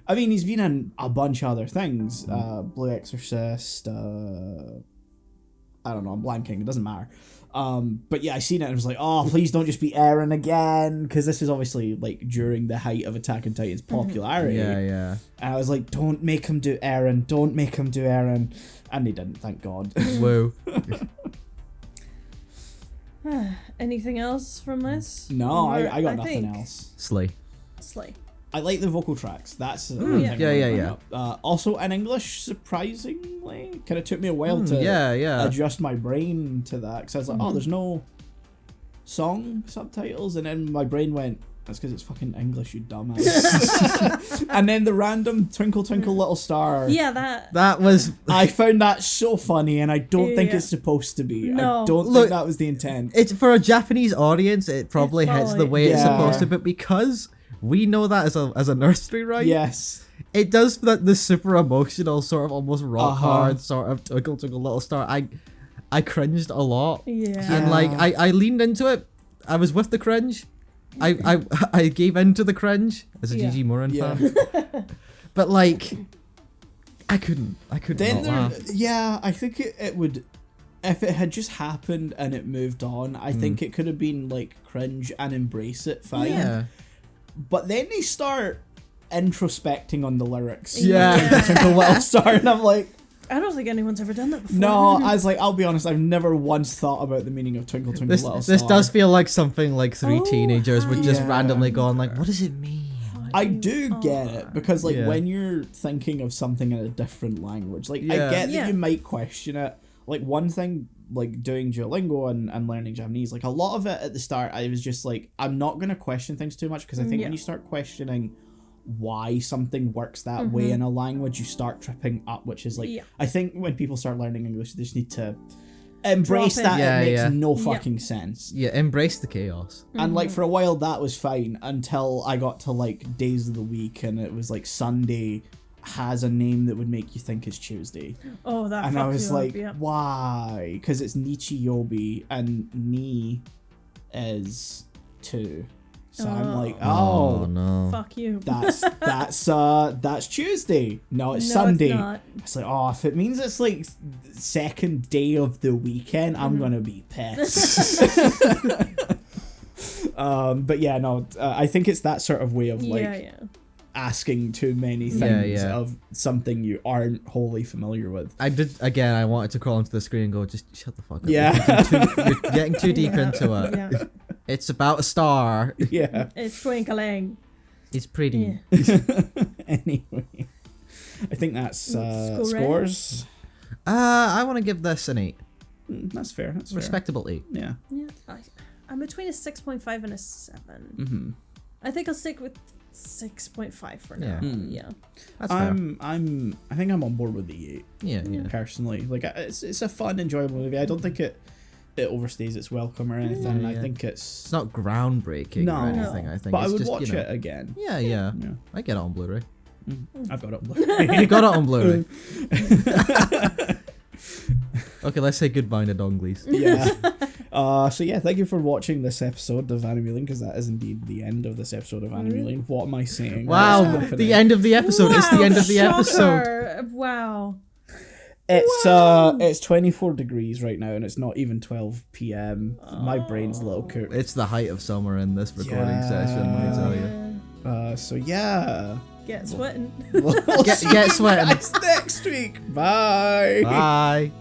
I mean, he's been in a bunch of other things. Blue Exorcist, I don't know, I'm blanking, it doesn't matter. But yeah, I seen it and I was like, oh, please don't just be Eren again, because this is obviously like during the height of Attack on Titan's popularity. Yeah. And I was like, don't make him do Eren, don't make him do Eren. And they didn't, thank God. Woo. Anything else from this? No, I got nothing else. Slay. I like the vocal tracks. That's yeah. Also in English, surprisingly, kind of took me a while to adjust my brain to that, because I was like, oh, there's no song subtitles, and then my brain went, that's because it's fucking English, you dumbass. And then the random Twinkle Twinkle Little Star. Yeah, that was. I found that so funny, and I don't think it's supposed to be. No. I don't think that was the intent. It's for a Japanese audience. It probably hits the way it's supposed to, but because we know that as a nursery rhyme. Yes. It does the super emotional sort of almost rock hard sort of Twinkle Twinkle Little Star. I cringed a lot. Yeah. And like I leaned into it. I was with the cringe. I gave into the cringe as a Gigi Moran fan. But like I couldn't not laugh. Yeah, I think it would, if it had just happened and it moved on, I think it could have been like cringe and embrace it fine. Yeah. But then they start introspecting on the lyrics. Yeah. Twinkle Little Star, and I'm like, I don't think anyone's ever done that before. no, I was like, I'll be honest, I've never once thought about the meaning of Twinkle Twinkle Little Star. This does feel like something like three teenagers would just randomly go on like, what does it mean? I do get it, because like when you're thinking of something in a different language, like I get that you might question it. Like one thing, like doing Duolingo and learning Japanese, like a lot of it at the start, I was just like, I'm not going to question things too much, because I think when you start questioning why something works that way in a language, you start tripping up, which is like, I think when people start learning English, they just need to embrace that. It makes no fucking sense. Yeah, embrace the chaos. And like for a while that was fine until I got to like days of the week, and it was like Sunday has a name that would make you think it's Tuesday. Oh, that. And I was like, up, why? Because it's Nichiyobi and ni is 2. So I'm like, oh no, fuck you. That's Tuesday. No, it's Sunday. It's not. It's like, oh, if it means it's like second day of the weekend, I'm gonna be pissed. But yeah, no, I think it's that sort of way of like asking too many things of something you aren't wholly familiar with. I wanted to crawl into the screen and go, just shut the fuck up. Yeah. You're getting too deep into it. Yeah. It's about a star. Yeah. It's twinkling. It's pretty. Yeah. Anyway, I think that's scores. I want to give this an 8. That's fair. That's respectable 8. Yeah. Yeah. I'm between a 6.5 and a 7. Mm-hmm. I think I'll stick with 6.5 for now. Yeah. That's fair. I think I'm on board with the 8. Yeah. Personally, like it's a fun, enjoyable movie. I don't think it overstays its welcome or anything. Yeah. I think it's not groundbreaking or anything. I think, but it's I would just, watch it again. Yeah. I get it on Blu-ray. I've got it on Blu-ray. You got it on Blu-ray. Okay, let's say goodbye to Glees. Yeah. So yeah, thank you for watching this episode of Anime Lane, because that is indeed the end of this episode of Anime Lane. What am I saying? Wow, the end of the episode. It's the end of the episode. Wow. It's 24 degrees right now, and it's not even 12 p.m. My brain's a little cooked. It's the height of summer in this recording session, let me tell you. So yeah. Get sweating. Get sweating. Next week. Bye. Bye.